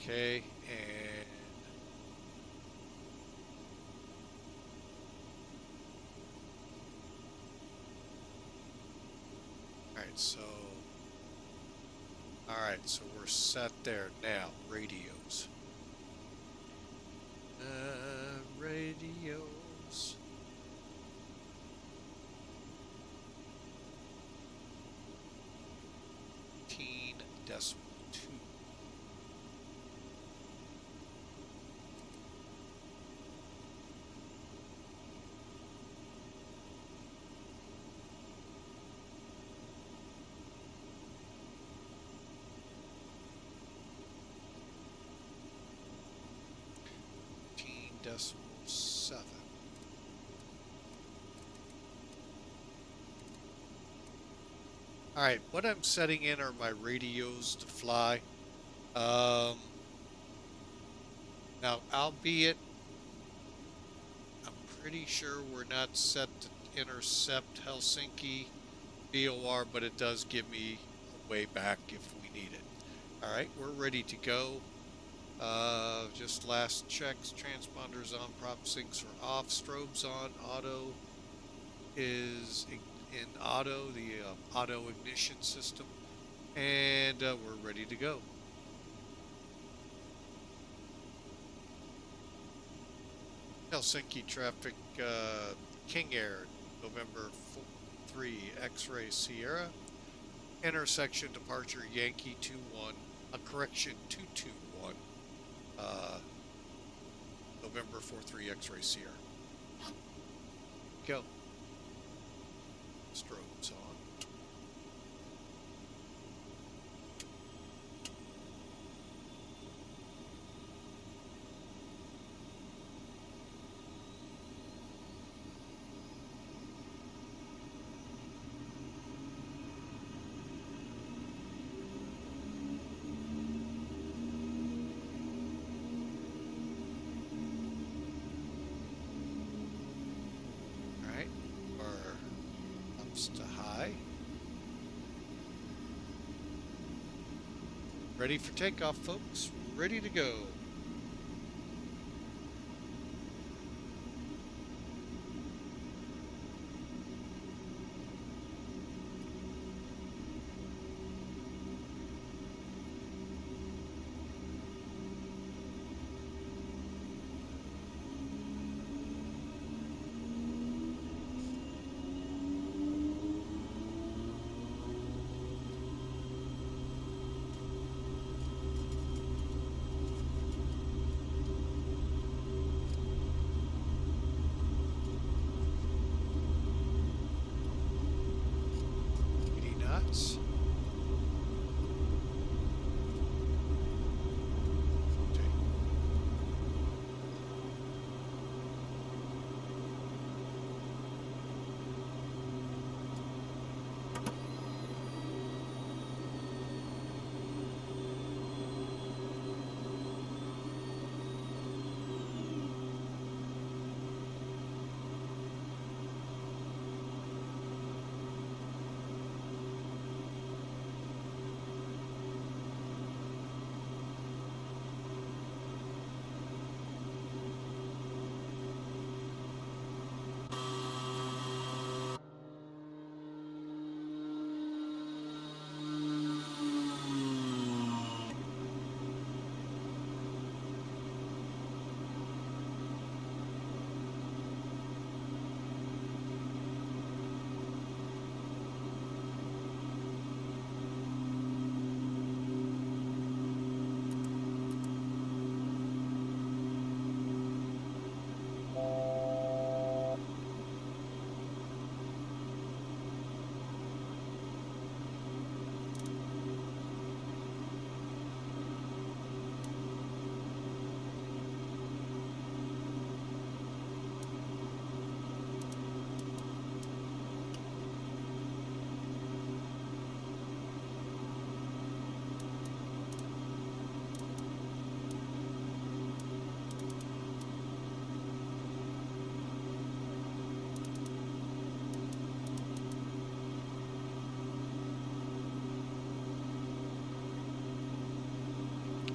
Okay, and all right, so we're set there now. Radios. Radios. .2. .7. All right, what I'm setting in are my radios to fly. Now, albeit, I'm pretty sure we're not set to intercept Helsinki VOR, but it does give me a way back if we need it. All right, we're ready to go. Just last checks, transponders on, prop sinks are off, strobes on, auto is in auto, the auto ignition system, and we're ready to go. Helsinki traffic, KingAir, November 3, X-ray Sierra, intersection departure Yankee 21, correction 221, November 43, X-ray Sierra. Go. Strobes on. To high. Ready for takeoff, folks. Ready to go.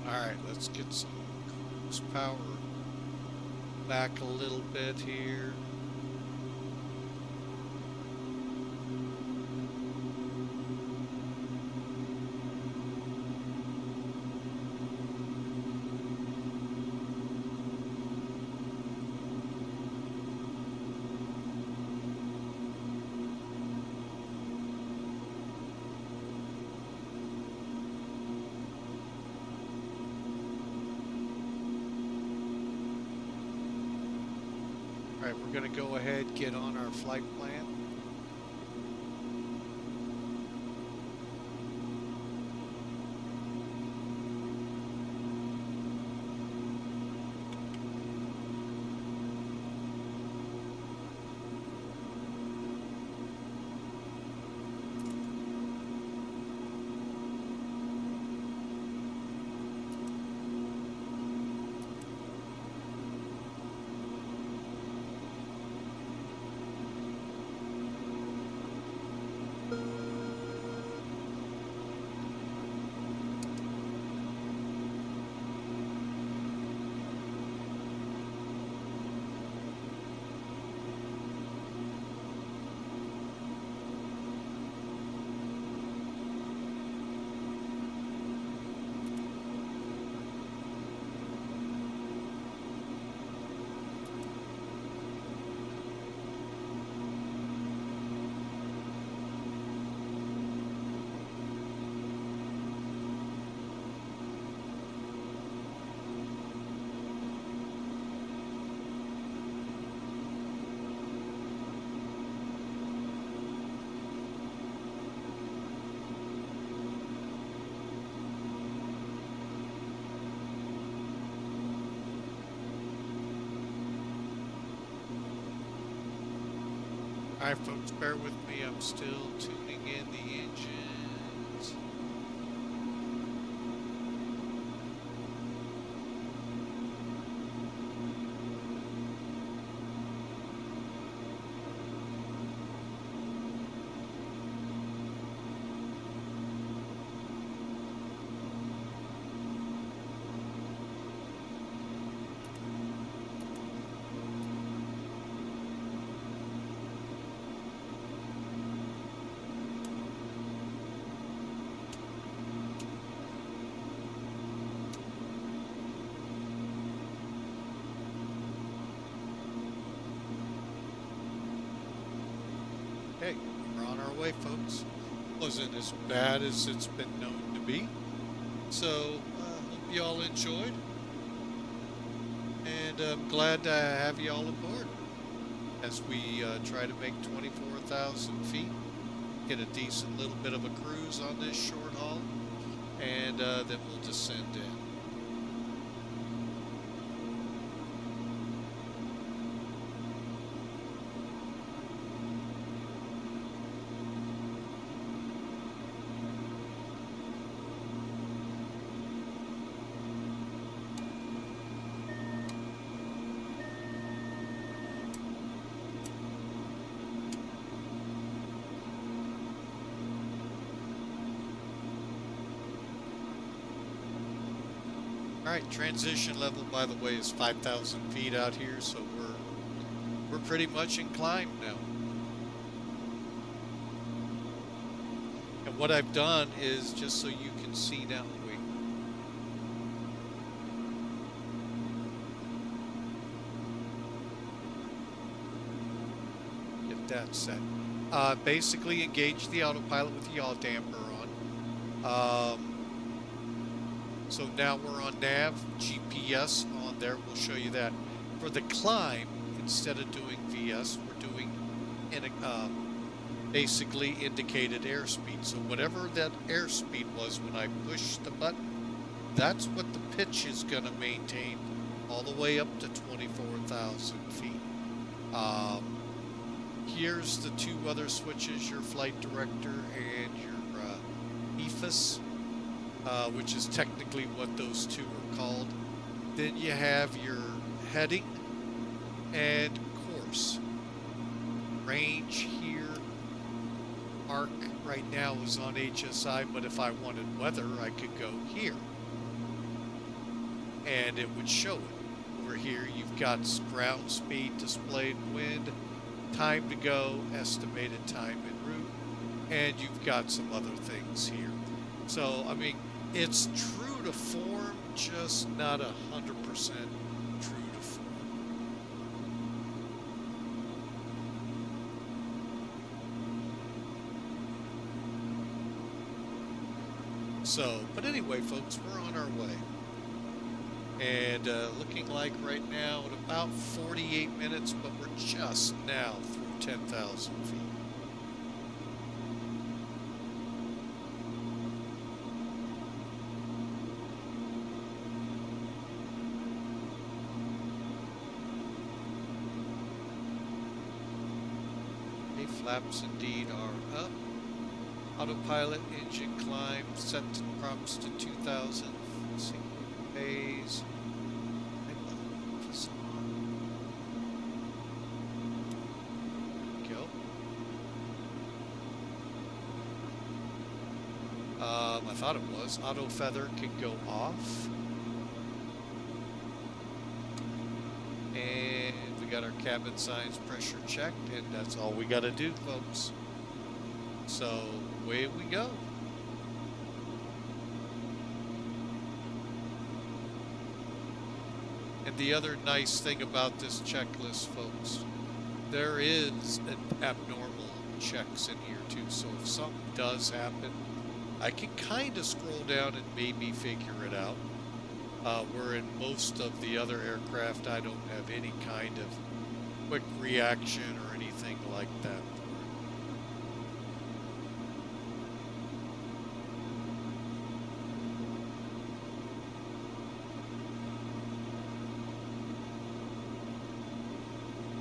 Alright, let's get some cruise power back a little bit here. All right, we're going to go ahead and get on our flight plan. All right, folks, bear with me. I'm still tuning in the engines. Okay, we're on our way, folks. Wasn't as bad as it's been known to be. So, hope you all enjoyed. And I'm glad to have you all aboard as we try to make 24,000 feet, get a decent little bit of a cruise on this short haul, and then we'll descend in. All right, transition level, by the way, is 5,000 feet out here, so we're pretty much in climb now. And what I've done is, just so you can see now, get that set. Basically engage the autopilot with the yaw damper on. So now we're on nav, GPS on there, we'll show you that. For the climb, instead of doing VS, we're doing basically indicated airspeed. So whatever that airspeed was when I pushed the button, that's what the pitch is going to maintain all the way up to 24,000 feet. Here's the two other switches, your flight director and your EFS. Which is technically what those two are called. Then you have your heading and course. Range here. Arc right now is on HSI, but if I wanted weather, I could go here. And it would show it. Over here, you've got ground speed, displayed wind, time to go, estimated time en route, and you've got some other things here. So, I mean, it's true to form, just not 100% true to form. So, but anyway, folks, we're on our way. And looking like right now at about 48 minutes, but we're just now through 10,000 feet. Flaps indeed are up. Autopilot engine climb set to prompts to 2,000. Single phase. Go. I thought it was. Auto feather can go off. And we got our cabin signs pressure checked, and that's all we got to do, folks. So away we go. And the other nice thing about this checklist, folks, there is an abnormal checks in here too. So if something does happen, I can kind of scroll down and maybe figure it out. Where in most of the other aircraft, I don't have any kind of quick reaction or anything like that.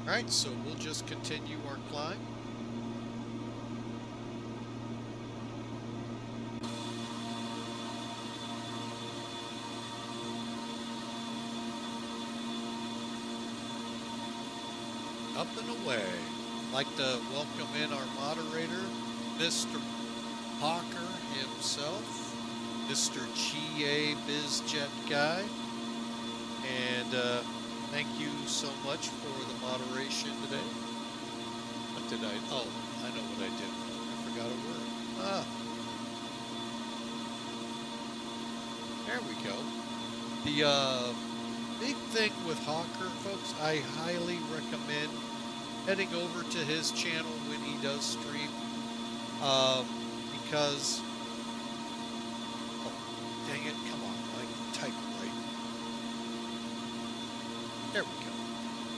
All right, so we'll just continue our climb. way. I'd like to welcome in our moderator, Mr. Hawker himself, Mr. GA BizJet Guy, and thank you so much for the moderation today. What did I, oh, I know what I did. I forgot a word. There we go. The big thing with Hawker, folks, I highly recommend heading over to his channel when he does stream, because, oh, dang it, come on, I type it right. There we go.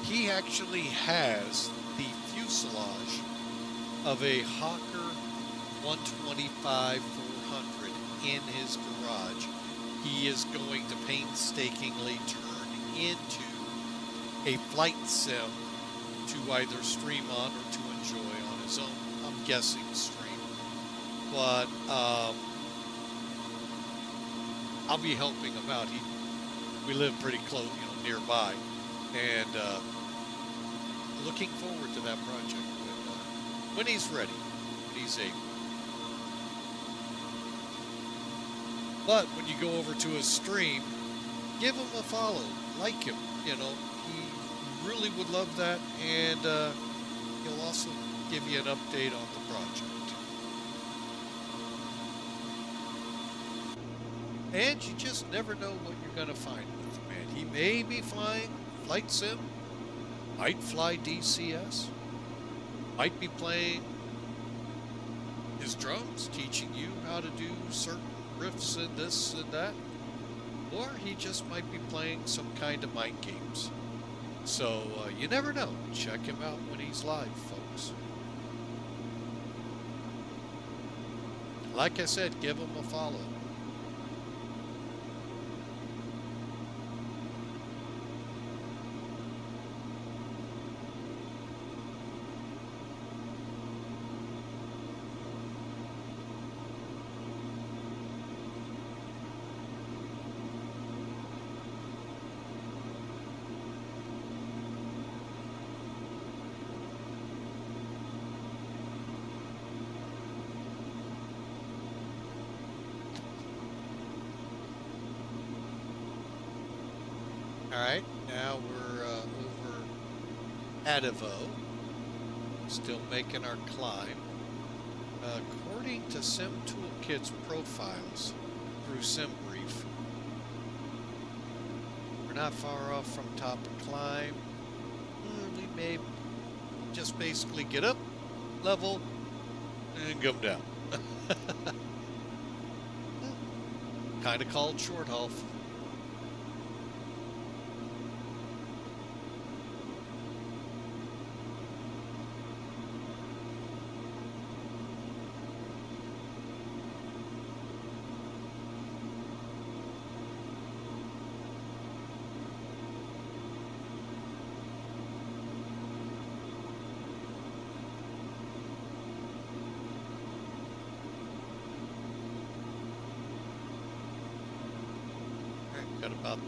He actually has the fuselage of a Hawker 125-400 in his garage. He is going to painstakingly turn into a flight sim to either stream on or to enjoy on his own. I'm guessing stream, but I'll be helping him out. We live pretty close, nearby, and looking forward to that project when he's ready, when he's able. But when you go over to his stream, give him a follow, like him, he really would love that, and he'll also give you an update on the project. And you just never know what you're going to find with the man. He may be flying flight sim, might fly DCS, might be playing his drones, teaching you how to do certain riffs and this and that, or he just might be playing some kind of mind games. So you never know. Check him out when he's live, folks. Like I said, give him a follow. Alright, now we're over ADIVO, still making our climb. According to Sim Toolkit's profiles through SimBrief, we're not far off from top of climb. We may just basically get up, level, and come down. Kind of called short haul. Got about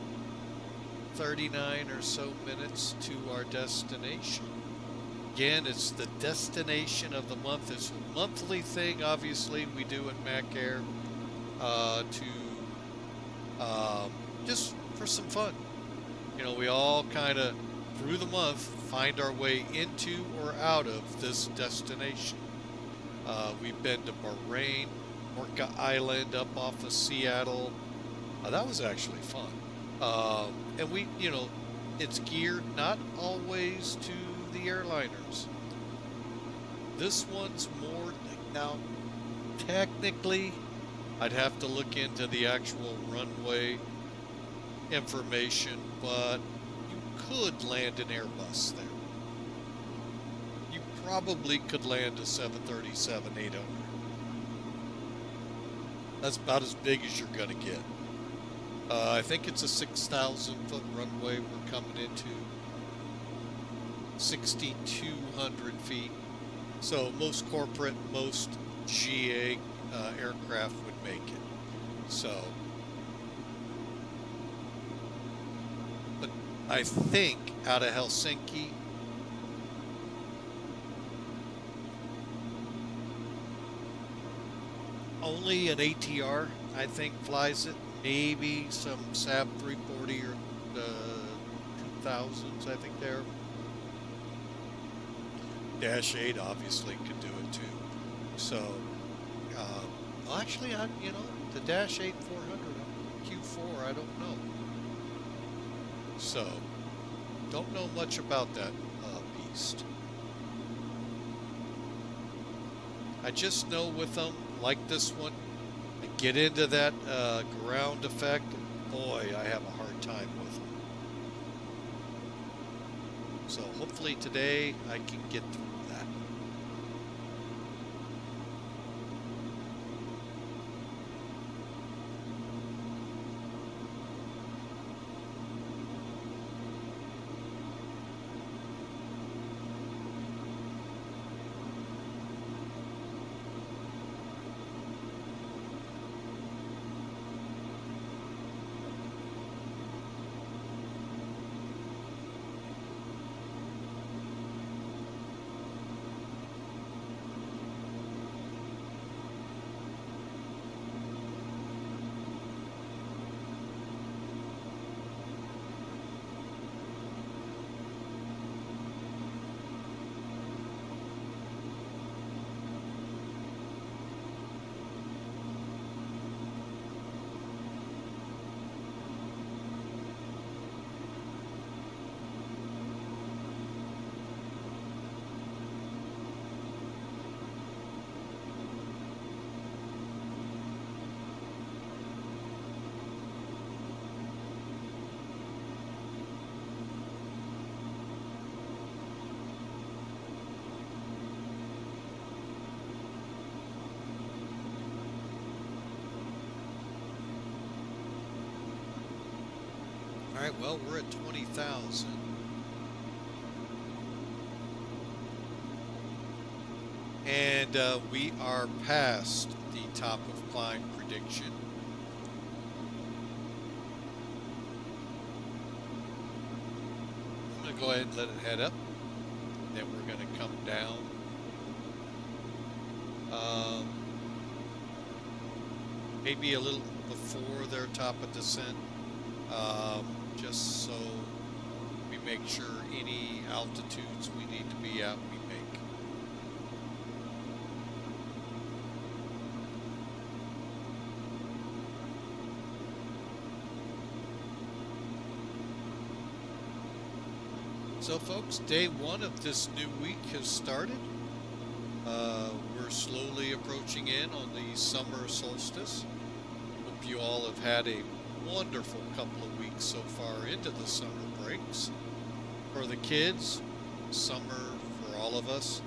39 or so minutes to our destination. Again, it's the destination of the month. It's a monthly thing, obviously, we do in MacAir just for some fun. We all kind of, through the month, find our way into or out of this destination. We've been to Bahrain, Orca Island, up off of Seattle. That was actually fun. And we, it's geared not always to the airliners. This one's more, now, technically, I'd have to look into the actual runway information, but you could land an Airbus there. You probably could land a 737-800. That's about as big as you're going to get. I think it's a 6,000-foot runway. We're coming into 6,200 feet. So most corporate, most GA aircraft would make it. So, but I think out of Helsinki, Only an ATR, I think, flies it. Maybe some SAB 340 or 2000s, I think they're. Dash 8 obviously could do it too. So, actually, the Dash 8 400 Q4, I don't know. So, don't know much about that beast. I just know with them, like this one, I get into that ground effect, and boy, I have a hard time with them. So hopefully today I can get through that. All right, well, we're at 20,000. And we are past the top of climb prediction. I'm going to go ahead and let it head up. Then we're going to come down. Maybe a little before their top of descent. Just so we make sure any altitudes we need to be at, we make. So folks, day one of this new week has started. We're slowly approaching in on the summer solstice. Hope you all have had a wonderful couple of weeks so far into the summer breaks. For the kids, summer for all of us.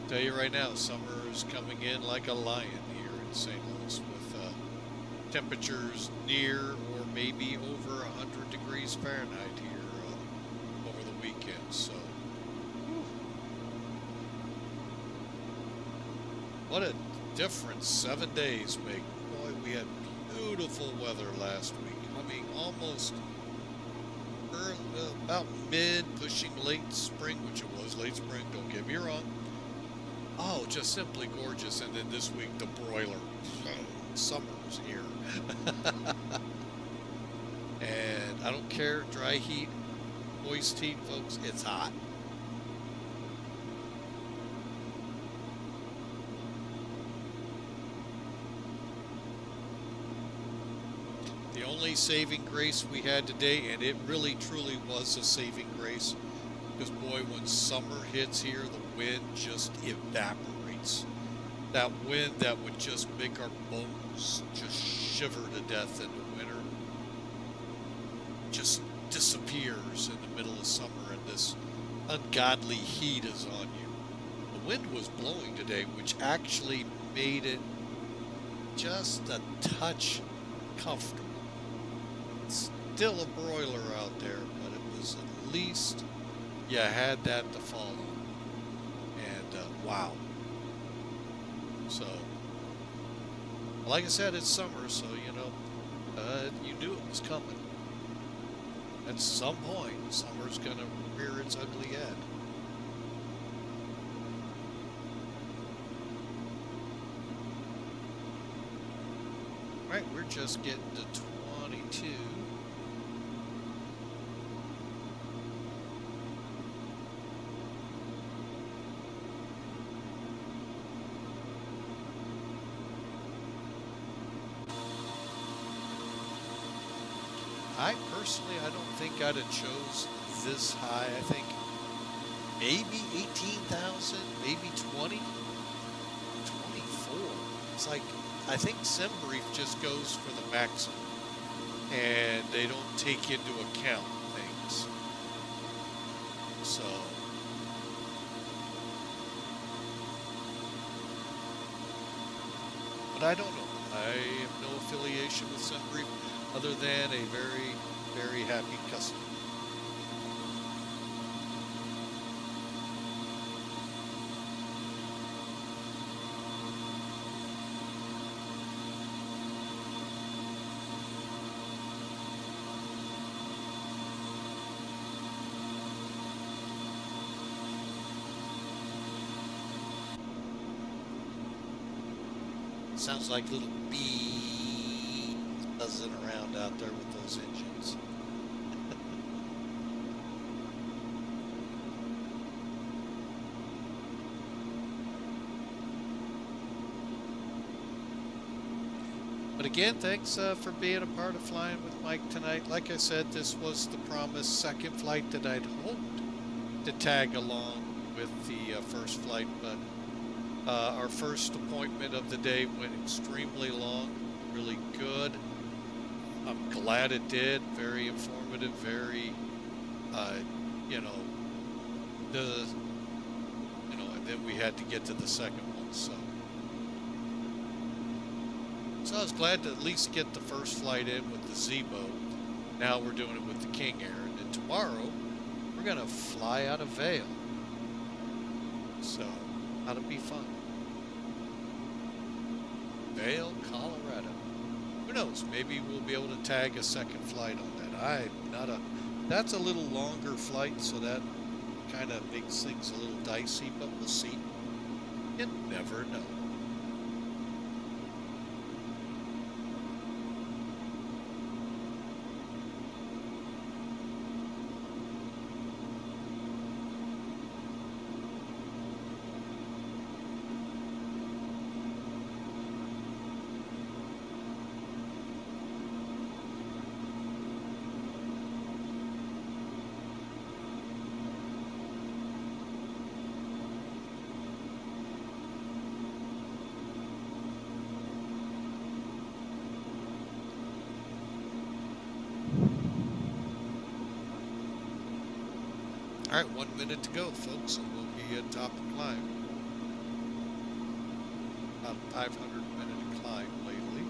Tell you right now, summer is coming in like a lion here in St. Louis with temperatures near or maybe over 100 degrees Fahrenheit here over the weekend. So, what a difference 7 days make. Boy, we had beautiful weather last week. I mean, almost about mid, pushing late spring, which it was late spring, don't get me wrong. Oh, just simply gorgeous. And then this week, the broiler. Summer's here. And I don't care, dry heat, moist heat, folks, it's hot. The only saving grace we had today, and it really truly was a saving grace, because boy, when summer hits here, the wind just evaporates. That wind that would just make our bones just shiver to death in the winter just disappears in the middle of summer, and this ungodly heat is on you. The wind was blowing today, which actually made it just a touch comfortable. Still a broiler out there, but it was at least you had that to fall on. And wow. So, like I said, it's summer, so you knew it was coming. At some point, summer's gonna rear its ugly head. Right, we're just getting to 22. I don't think I'd have chose this high. I think maybe 18,000, maybe 20, 24. It's like, I think SimBrief just goes for the maximum, and they don't take into account things. So, but I don't know. I have no affiliation with SimBrief other than a very, very happy customer. Sounds like little bees buzzing around out there with those engines. But again, thanks for being a part of Flying with Mike tonight. Like I said, this was the promised second flight that I'd hoped to tag along with the first flight, but our first appointment of the day went extremely long, really good. I'm glad it did. Very informative, very, and then we had to get to the second one. So I was glad to at least get the first flight in with the Z-boat. Now we're doing it with the KingAir, and then tomorrow we're gonna fly out of Vail. So that'll be fun. Vail, Colorado. Who knows? Maybe we'll be able to tag a second flight on that. That's a little longer flight, so that kind of makes things a little dicey, but we'll see. You never know. All right, 1 minute to go, folks, and we'll be at top of climb. About 500-minute climb lately.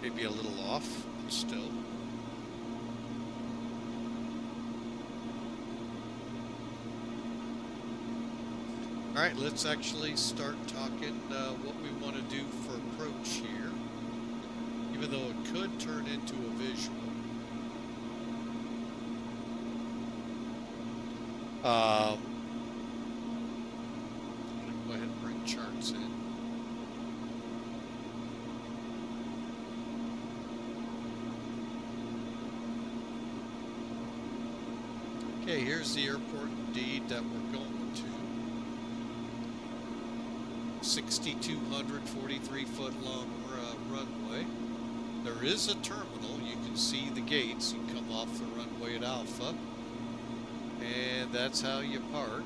Maybe a little off, but still. All right, let's actually start talking what we want to do for approach here, even though it could turn into a visual. I'm going to go ahead and bring charts in. Okay, here's the airport indeed that we're going to. 6,243-foot long runway. There is a terminal. You can see the gates. You come off the runway at Alpha. And that's how you park.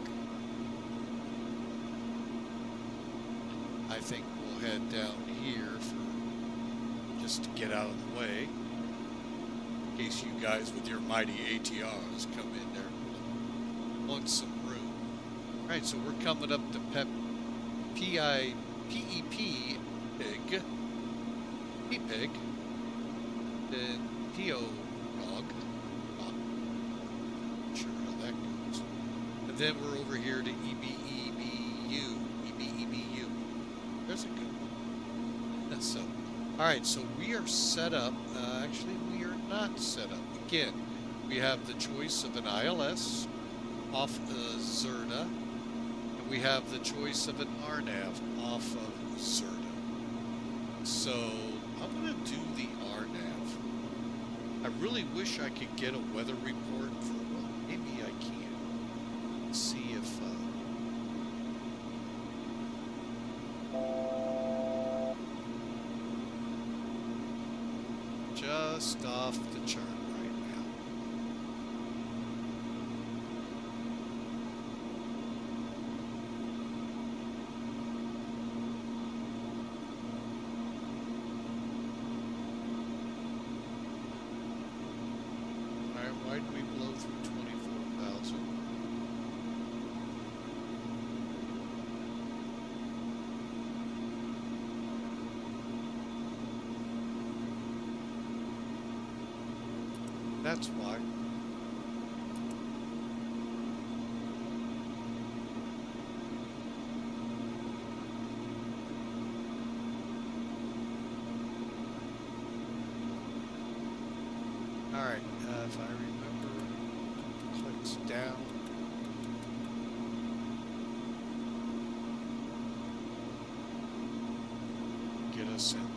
I think we'll head down here just to get out of the way. In case you guys with your mighty ATRs come in there and want some room. Alright, so we're coming up to PEP, P-Pig, then POGOK. And then we're over here to EBEBU. There's a good one. So, all right, so we are set up. Actually, we are not set up. Again, we have the choice of an ILS off Zerda, and we have the choice of an RNAV off of Zerda. so I'm going to do the RNAV. I really wish I could get a weather report for, well, maybe I can. Let's see if, just off the chart right now. Alright, why did we blow through 24,000? That's why. All right, if I remember, clicks down. Get us in there.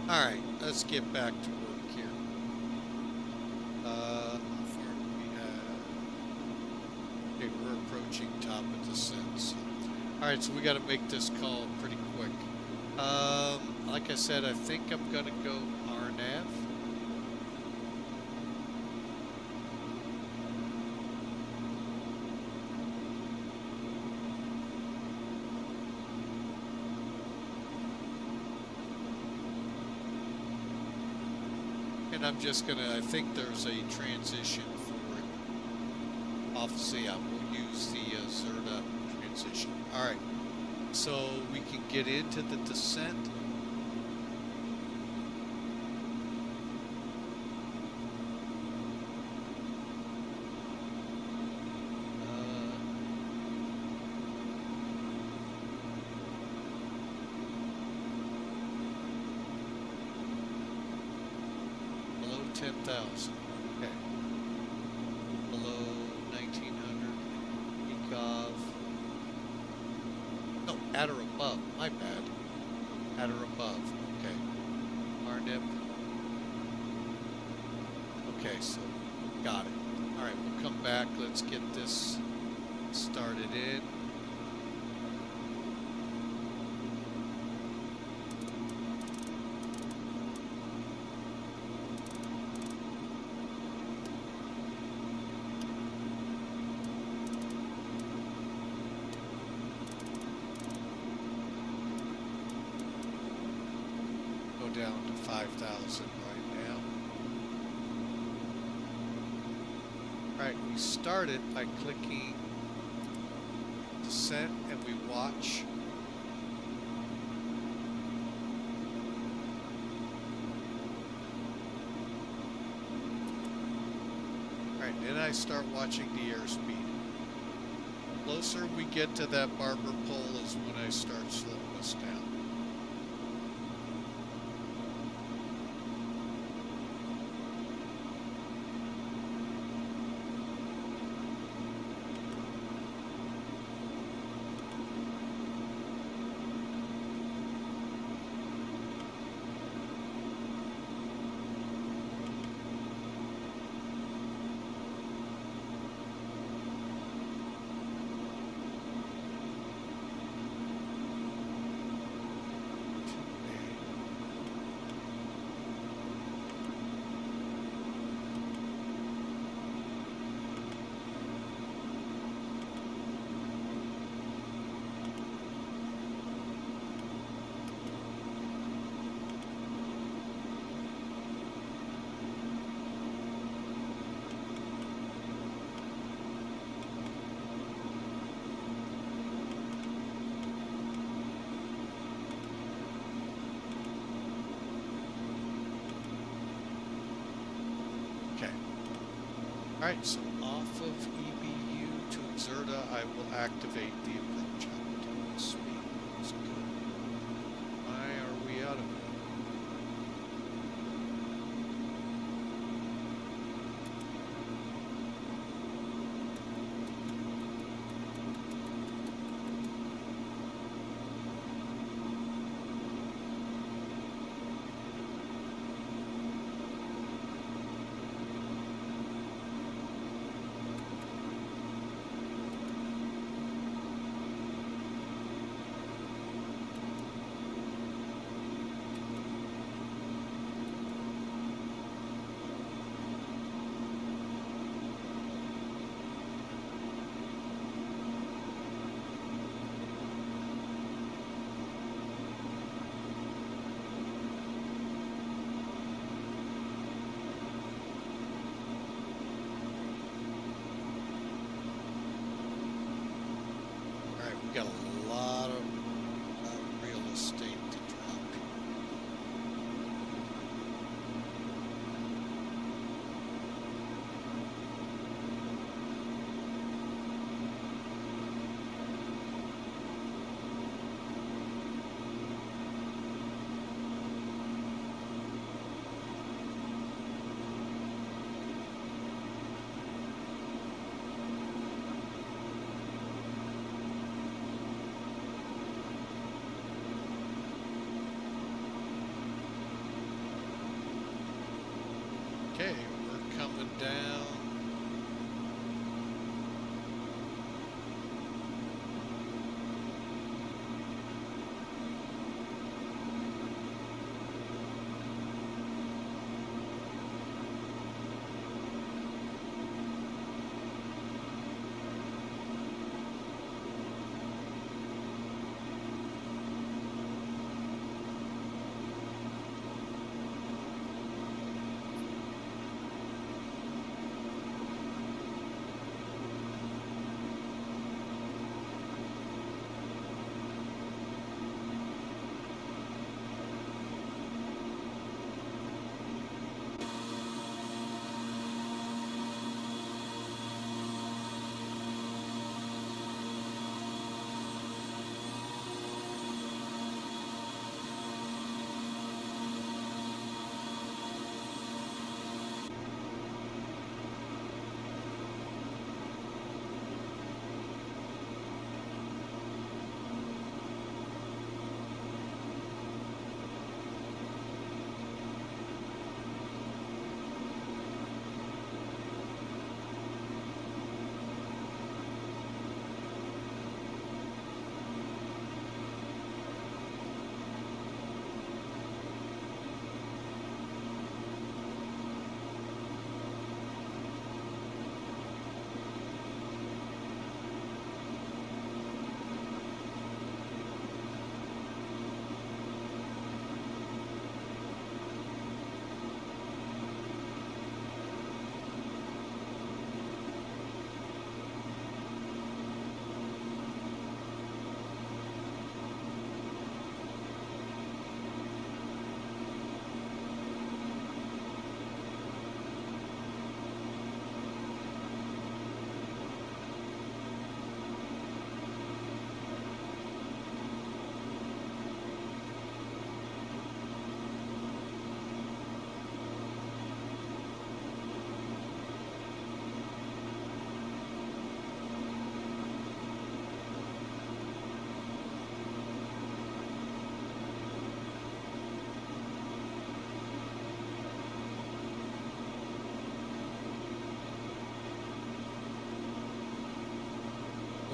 All right, let's get back to work here. How far do we have? Okay, we're approaching top of descent. So. All right, so we got to make this call pretty quick. Like I said, I think I'm going to go RNAV. And I'm just gonna, I think there's a transition for it off CM. We'll use the Zerta transition. All right, so we can get into the descent. Below 10,000. Okay. Below 1,900. Peak of. No, at or above. My bad. At or above. Okay. RNIP. Okay, so got it. All right, we'll come back. Let's get this started in. Down to 5,000 right now. All right, we started by clicking descent and we watch. All right, then I start watching the airspeed. The closer we get to that barber pole is when I start slowing us down. Alright, so off of EBU to Exerta, I will activate the approach altitude. Sweet. That's good. Why are we out of it? We got a lot of real estate to drop here. Okay, we're coming down.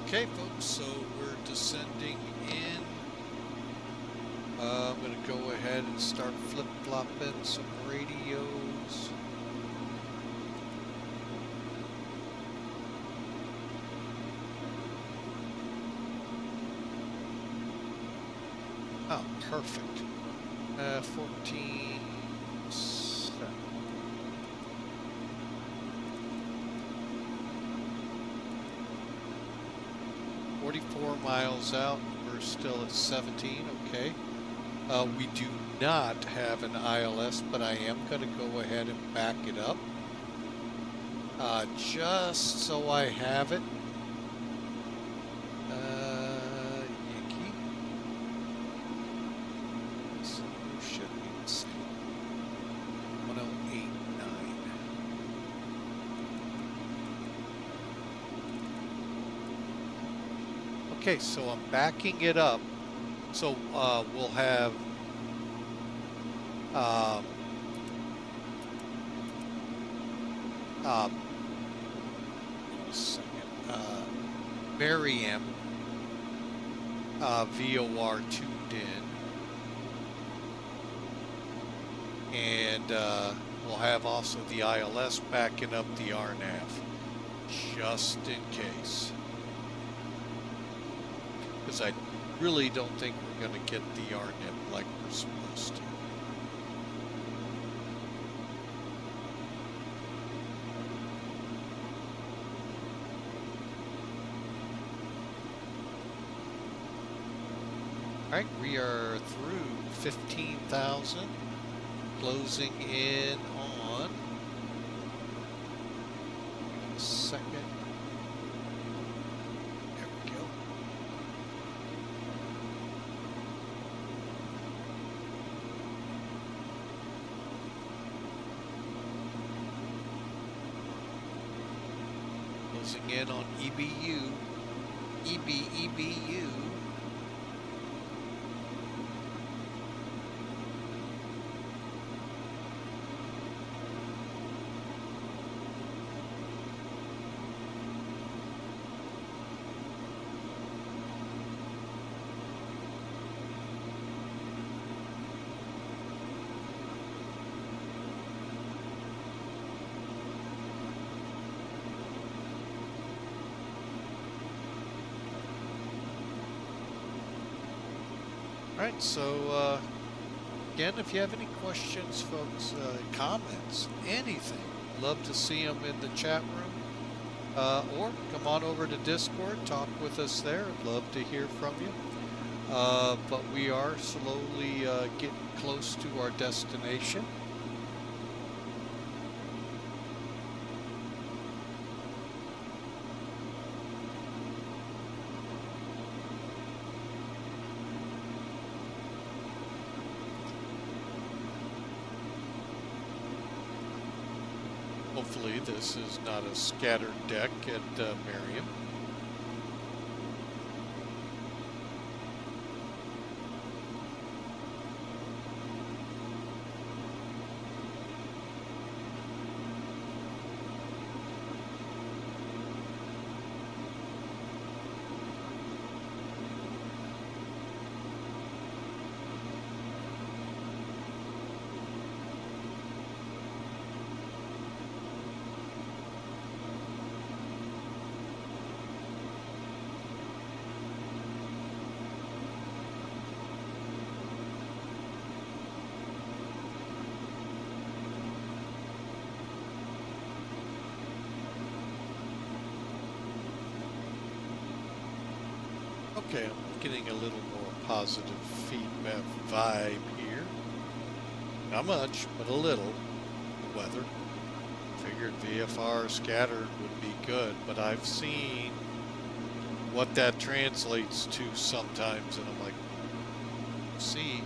Okay, folks, so we're descending in. I'm going to go ahead and start flip-flopping some radios. Oh, perfect. 14. 44 miles out, we're still at 17, okay. We do not have an ILS, but I am going to go ahead and back it up. Just so I have it. Yankee. So should be the same. 1089. Okay, so I'm backing it up. So we'll have Mariehamn VOR tuned in, and we'll have also the ILS backing up the RNAV, just in case, because I really don't think we're going to get the RNAV like we're supposed to. All right, we are through 15,000, closing in on, give it a second, there we go. Closing in on EBU, EBEBU. All right, so again, if you have any questions, folks, comments, anything, love to see them in the chat room, or come on over to Discord, talk with us there. I'd love to hear from you. But we are slowly getting close to our destination. Hopefully this is not a scattered deck at Millennium. Okay, I'm getting a little more positive feedback vibe here. Not much, but a little. The weather. Figured VFR scattered would be good, but I've seen what that translates to sometimes, and I'm like, see.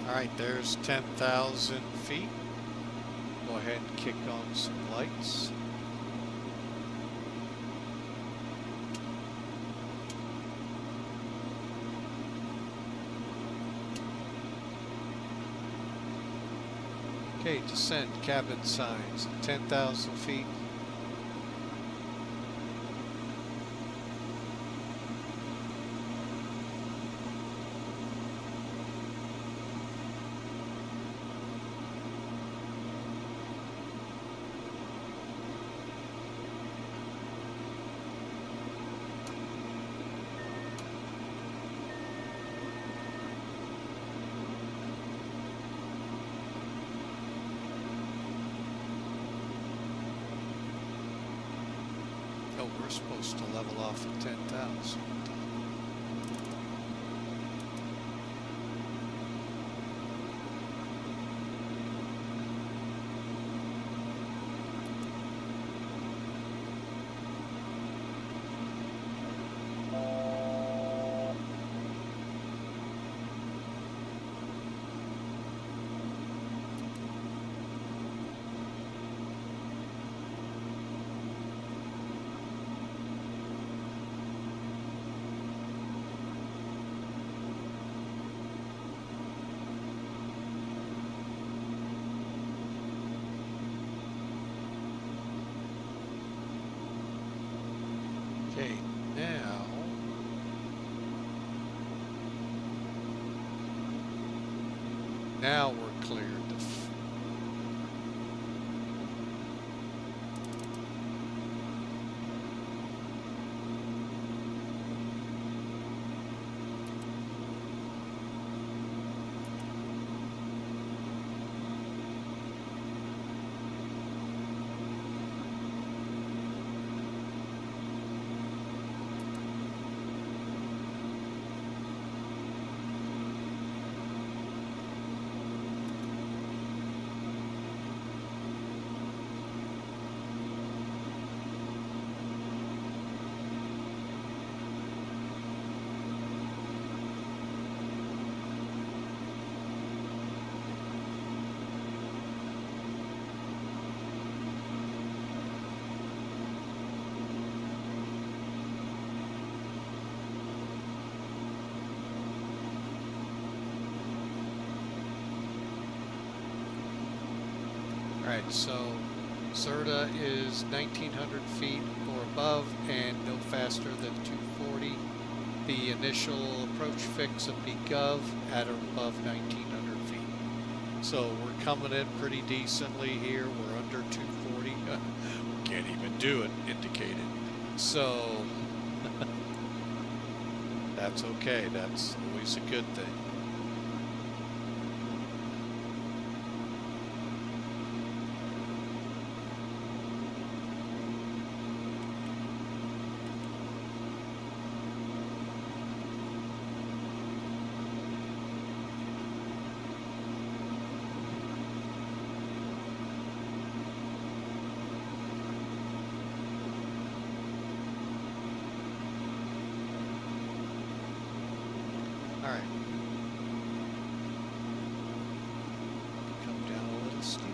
All right, there's 10,000 feet. Go ahead and kick on some lights. Okay, descent, cabin signs, 10,000 feet. Oh, we're supposed to level off at 10,000. Okay, now we're cleared. Alright, so Zerta is 1,900 feet or above and no faster than 240. The initial approach fix of BGov at or above 1,900 feet. So we're coming in pretty decently here. We're under 240. Can't even do it indicated. So that's okay. That's always a good thing. All right. Come down a little steep.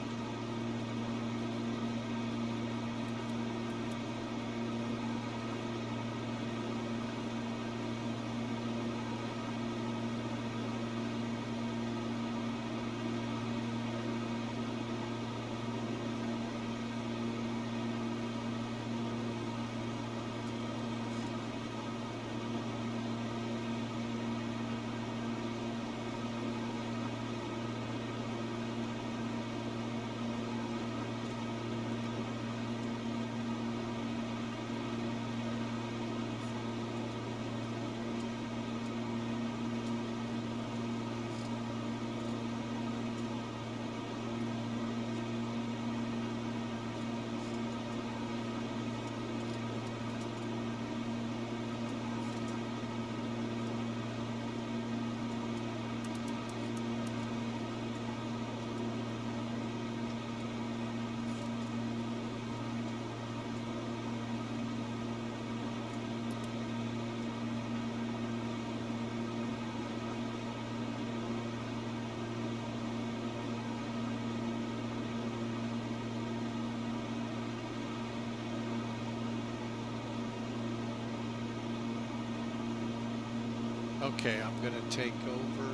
Okay, I'm going to take over.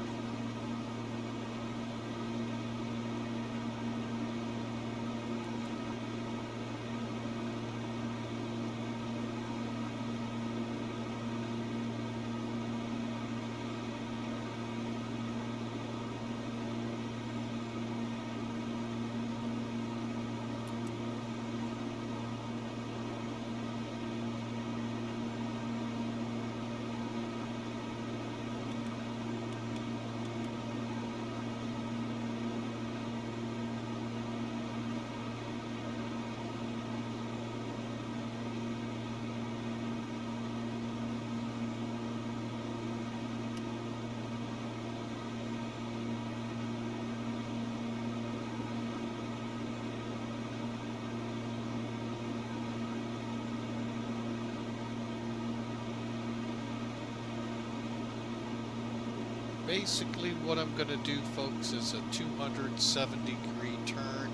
basically what I'm going to do, folks, is a 270-degree turn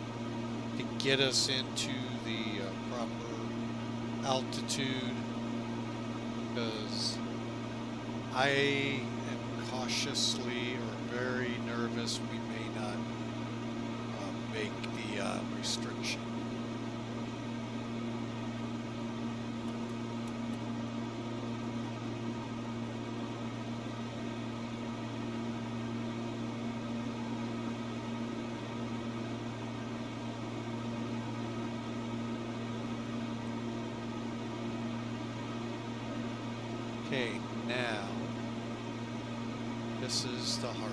to get us into the proper altitude, because I am cautiously or very nervous we may not make the restriction. Okay, now this is the hard part.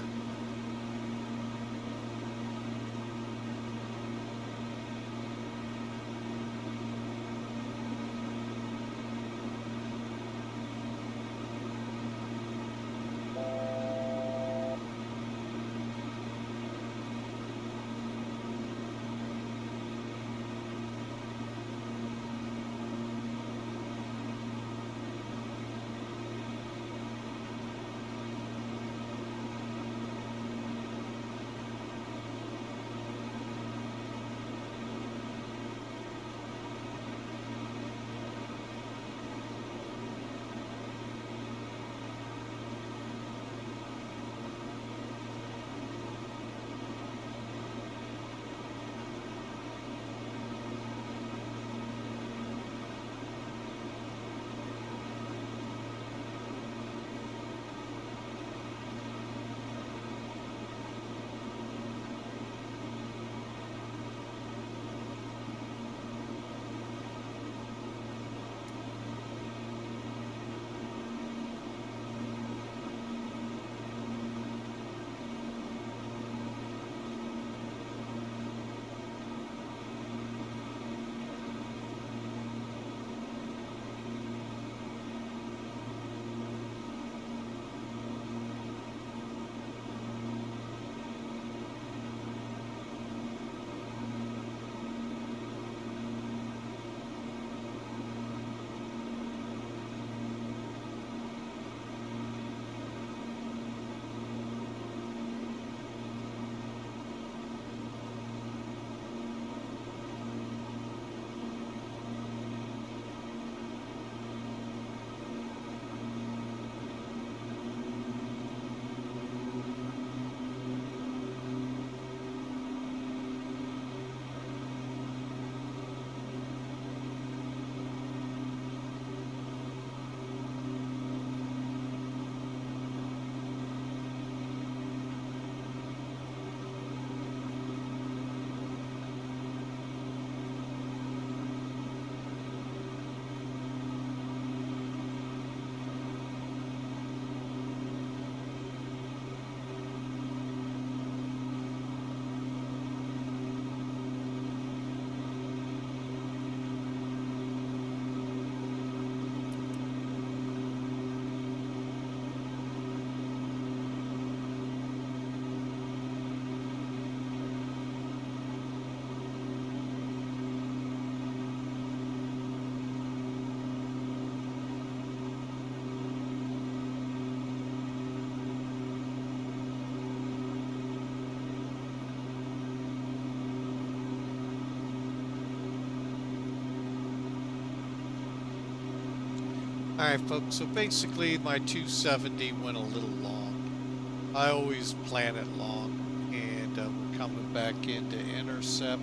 Alright folks, so basically my 270 went a little long. I always plan it long, and we're coming back into intercept.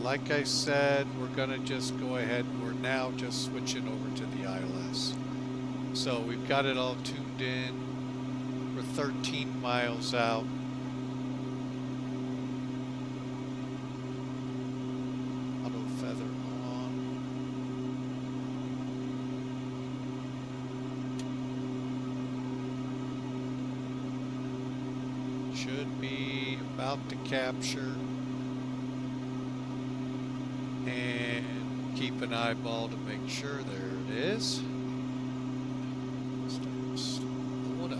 Like I said, we're going to just go ahead, we're now just switching over to the ILS. So we've got it all tuned in. We're 13 miles out. Auto feather on. Should be about to capture. And keep an eyeball to make sure. There it is. Start slowing up.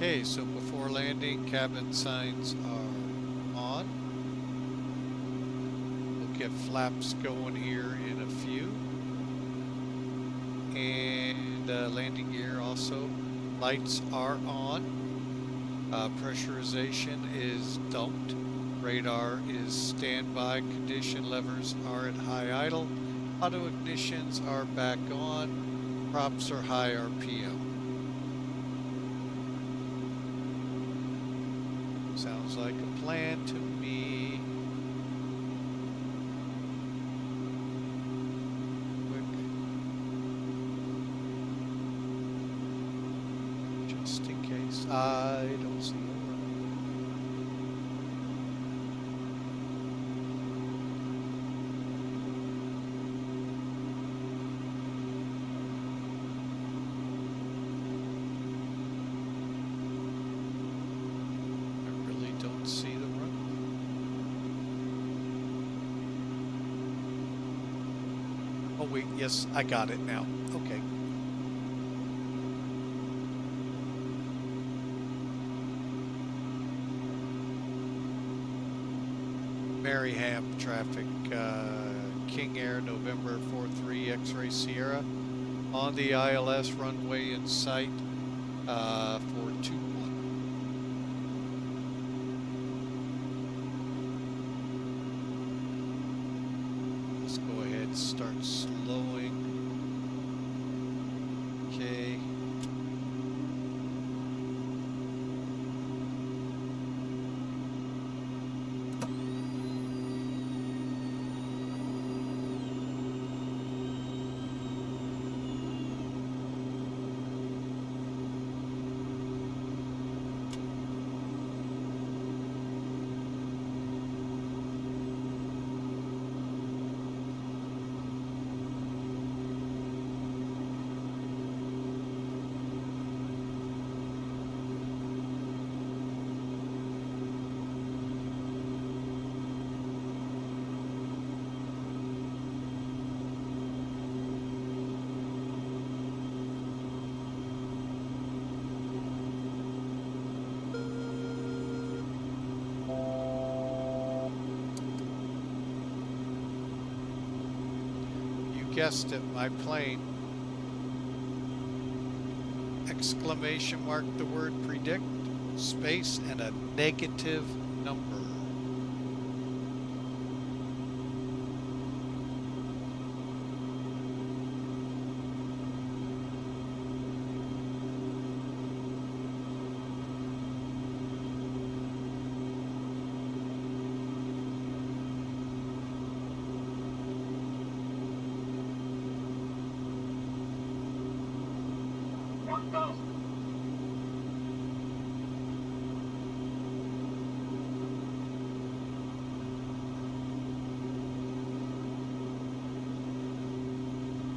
Okay, so before landing, cabin signs are on. We'll get flaps going here in a few. And landing gear also. Lights are on. Pressurization is dumped. Radar is standby. Condition levers are at high idle. Auto ignitions are back on. Props are high RPM. Sounds like a plan to me. Quick. Just in case. I don't see it. See the run. Oh wait, yes, I got it now. Okay. Mariehamn traffic, KingAir November 43 X-Ray Sierra on the ILS runway in sight for 21. Start slowing. Okay. Guessed it, my plane. Exclamation mark the word predict, space, and a negative number.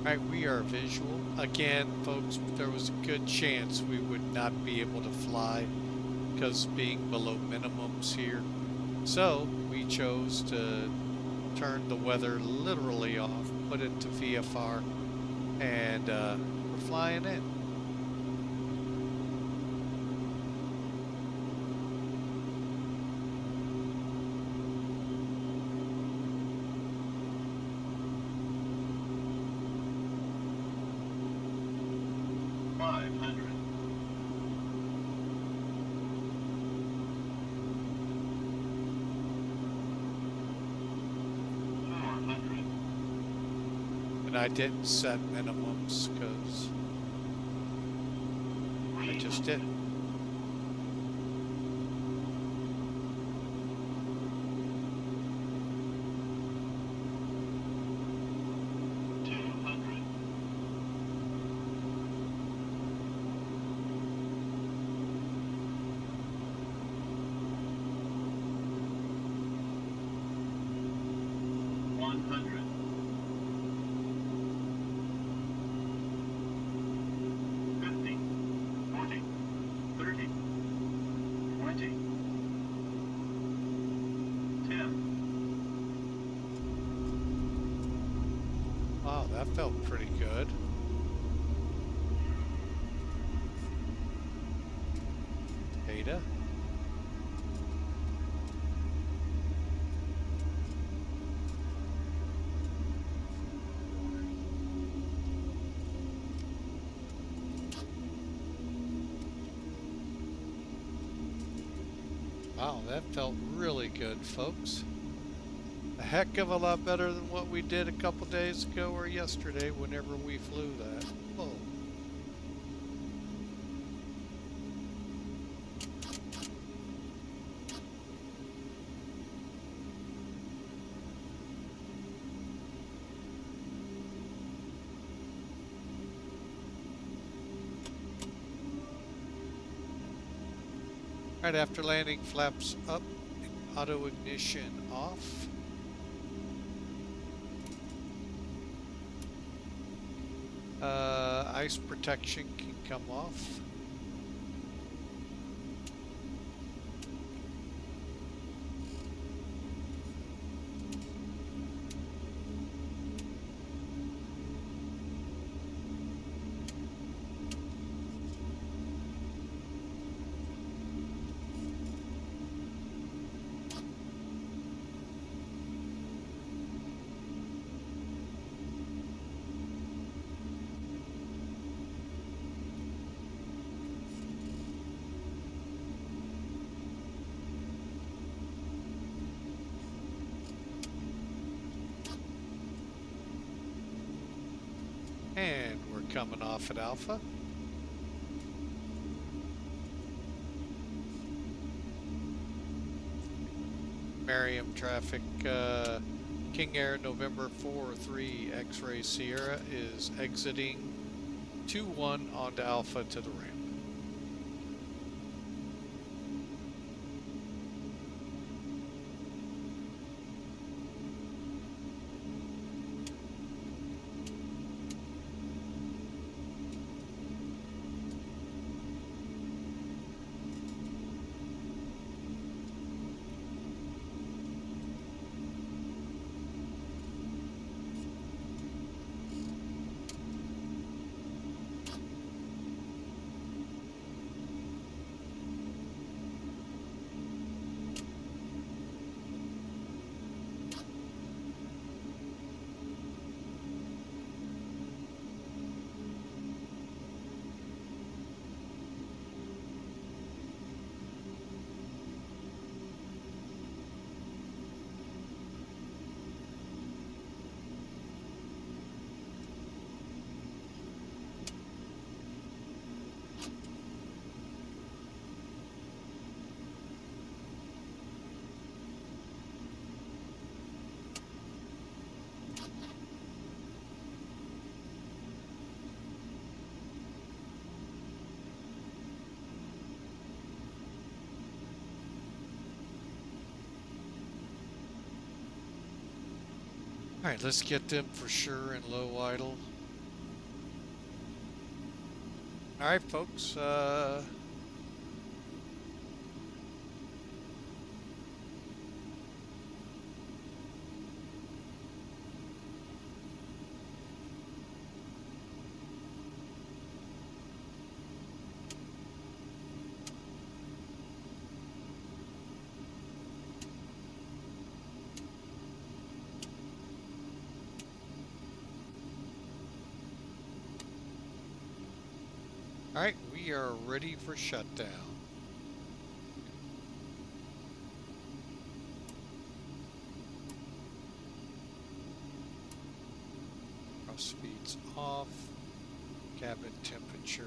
Right, we are visual. Again, folks, there was a good chance we would not be able to fly because being below minimums here. So we chose to turn the weather literally off, put it to VFR, and we're flying in. I didn't set minimums because I just didn't. That felt pretty good. data. Wow, that felt really good, folks. A heck of a lot better than what we did a couple days ago or yesterday whenever we flew that. Whoa. Right after landing, flaps up, auto ignition off. Ice protection can come off. And we're coming off at Alpha. Mariehamn traffic, KingAir November 43 X-Ray Sierra is exiting 2-1 onto Alpha to the ramp. All right, let's get them for sure in low idle. All right, folks. All right, we are ready for shutdown. Cross speeds off, cabin temperature.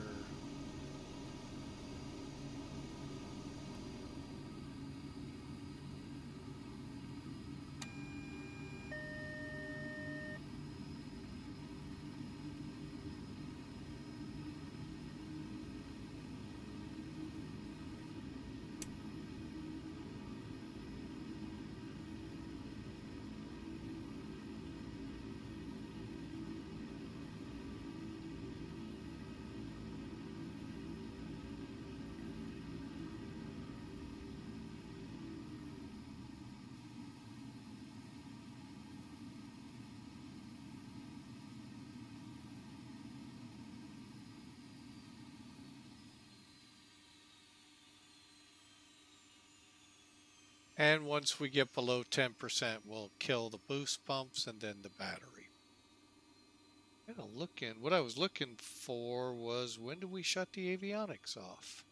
And once we get below 10%, we'll kill the boost pumps and then the battery. What I was looking for was, when do we shut the avionics off?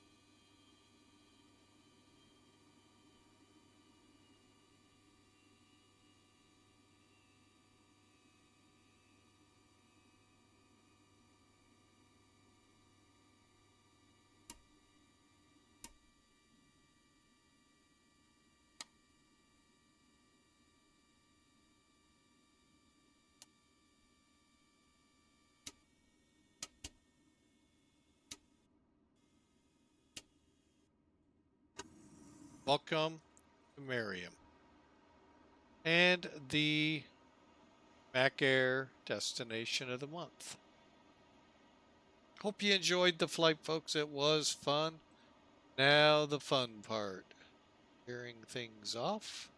Welcome to Mariehamn and the Mac Air destination of the month. Hope you enjoyed the flight, folks. It was fun. Now the fun part. Clearing things off.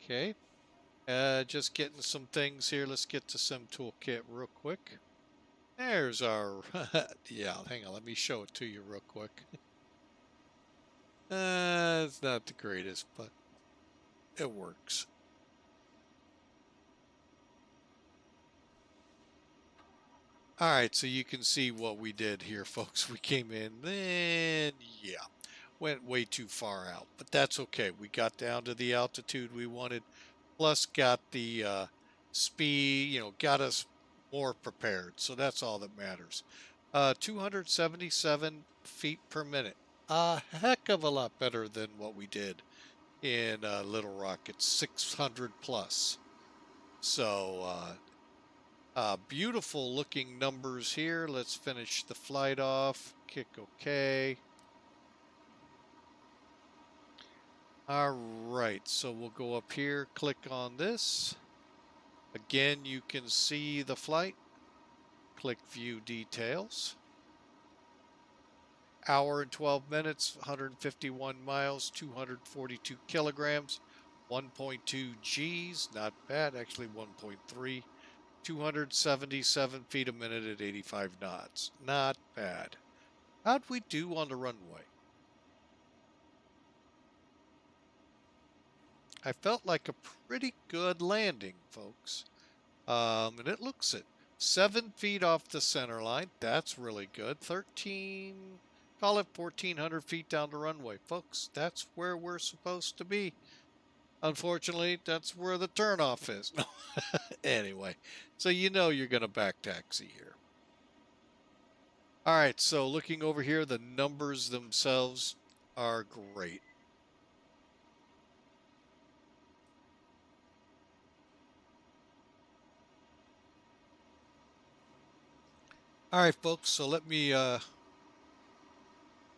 Okay. Just getting some things here. Let's get to Sim Toolkit real quick. There's our, yeah, hang on. Let me show it to you real quick. It's not the greatest, but it works. All right, so you can see what we did here, folks. We came in, then, yeah, went way too far out, but that's okay. We got down to the altitude we wanted, plus got the speed, got us more prepared. So that's all that matters. 277 feet per minute. A heck of a lot better than what we did in Little Rock. It's 600 plus. So beautiful looking numbers here. Let's finish the flight off. Click OK. All right, so we'll go up here, click on this. Again, you can see the flight. Click View Details. Hour and 12 minutes, 151 miles, 242 kilograms, 1.2 Gs, not bad, actually 1.3, 277 feet a minute at 85 knots, not bad. How'd we do on the runway? I felt like a pretty good landing, folks. And it looks it. 7 feet off the center line. That's really good. 13, call it 1,400 feet down the runway. Folks, that's where we're supposed to be. Unfortunately, that's where the turnoff is. Anyway, so you know you're going to back taxi here. All right, so looking over here, the numbers themselves are great. All right, folks, so let me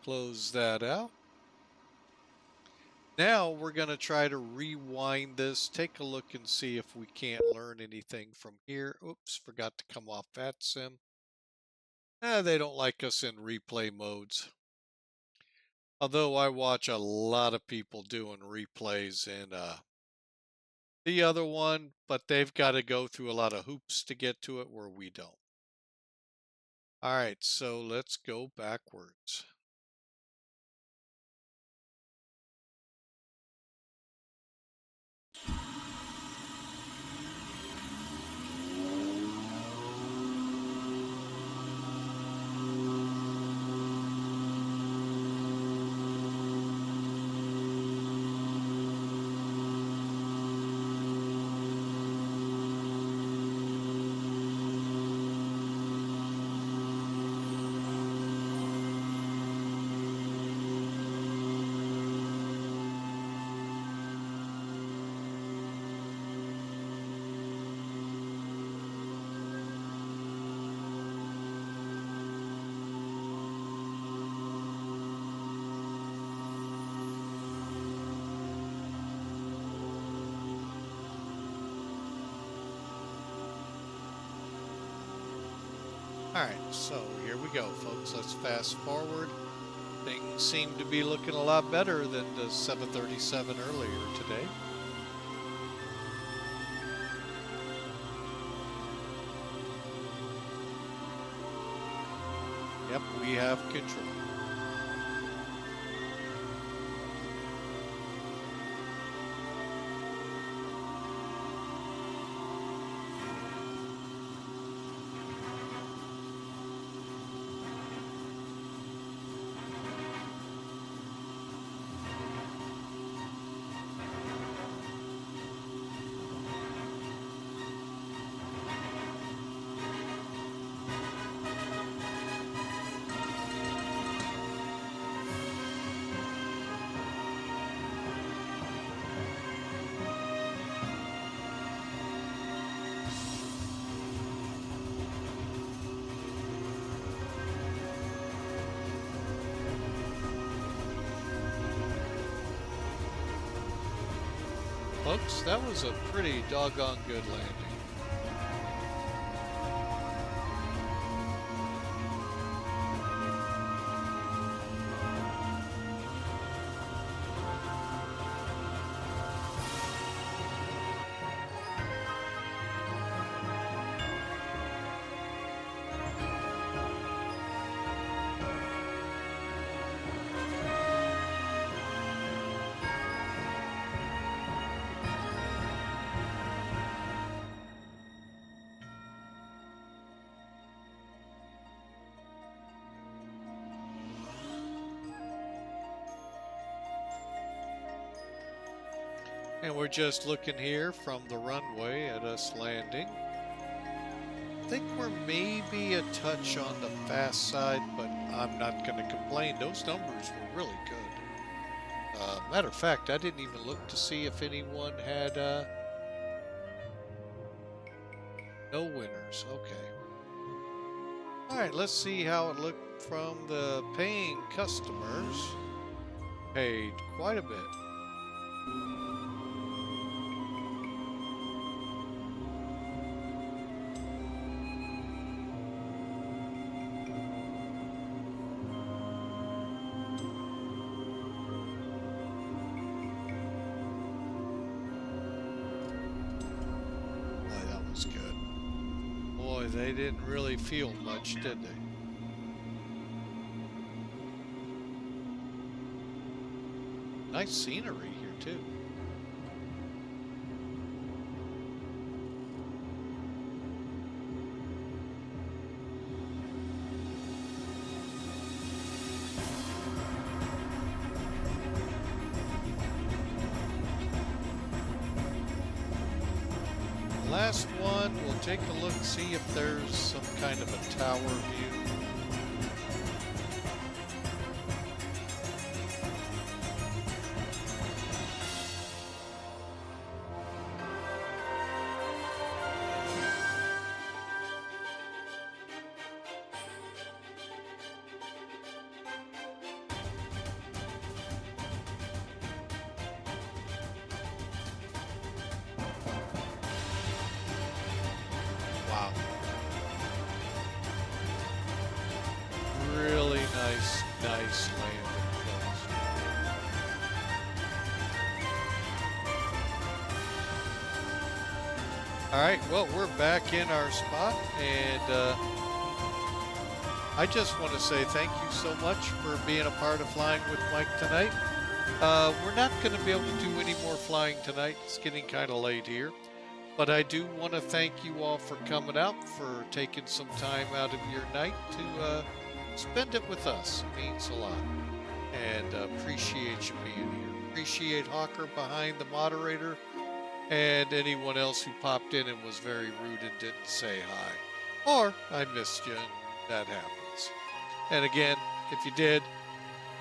close that out. Now we're going to try to rewind this, take a look and see if we can't learn anything from here. Oops, forgot to come off VATSIM. They don't like us in replay modes. Although I watch a lot of people doing replays in the other one, but they've got to go through a lot of hoops to get to it where we don't. All right, so let's go backwards. All right, so here we go, folks. Let's fast forward. Things seem to be looking a lot better than the 737 earlier today. Yep, we have control. Folks, that was a pretty doggone good landing. And we're just looking here from the runway at us landing. I think we're maybe a touch on the fast side, but I'm not going to complain. Those numbers were really good. Matter of fact, I didn't even look to see if anyone had no winners. Okay. All right, let's see how it looked from the paying customers. Paid quite a bit. They didn't really feel much, did they? Nice scenery here, too. Last one, we'll take a look, see if there's some kind of a tower view. Wow. Really nice landing place. All right, well, we're back in our spot, and I just want to say thank you so much for being a part of Flying with Mike tonight. We're not going to be able to do any more flying tonight. It's getting kind of late here. But I do want to thank you all for coming out, for taking some time out of your night to spend it with us. It means a lot. And appreciate you being here. Appreciate Hawker behind the moderator and anyone else who popped in and was very rude and didn't say hi. Or I missed you, and that happens. And again, if you did,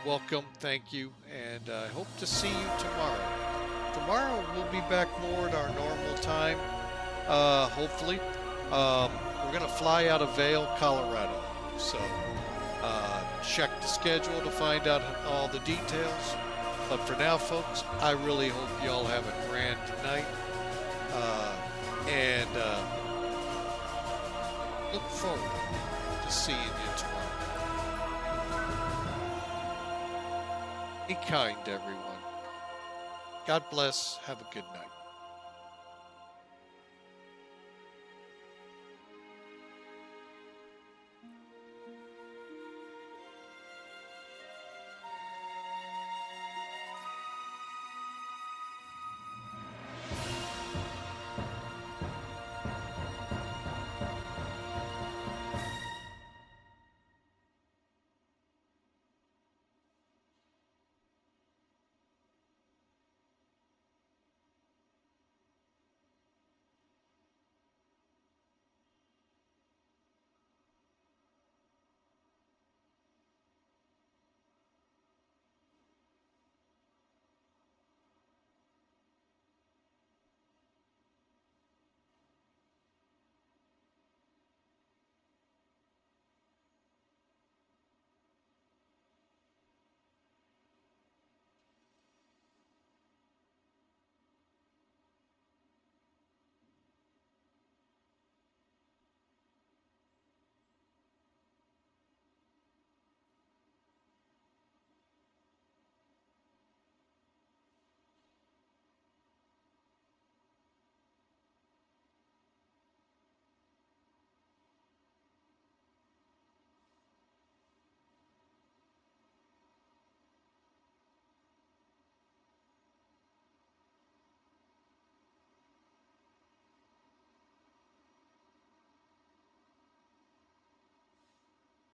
welcome, thank you, and I hope to see you tomorrow. Tomorrow we'll be back more at our normal time, hopefully. We're going to fly out of Vail, Colorado. So check the schedule to find out all the details. But for now, folks, I really hope you all have a grand night. And look forward to seeing you tomorrow. Be kind, everyone. God bless. Have a good night.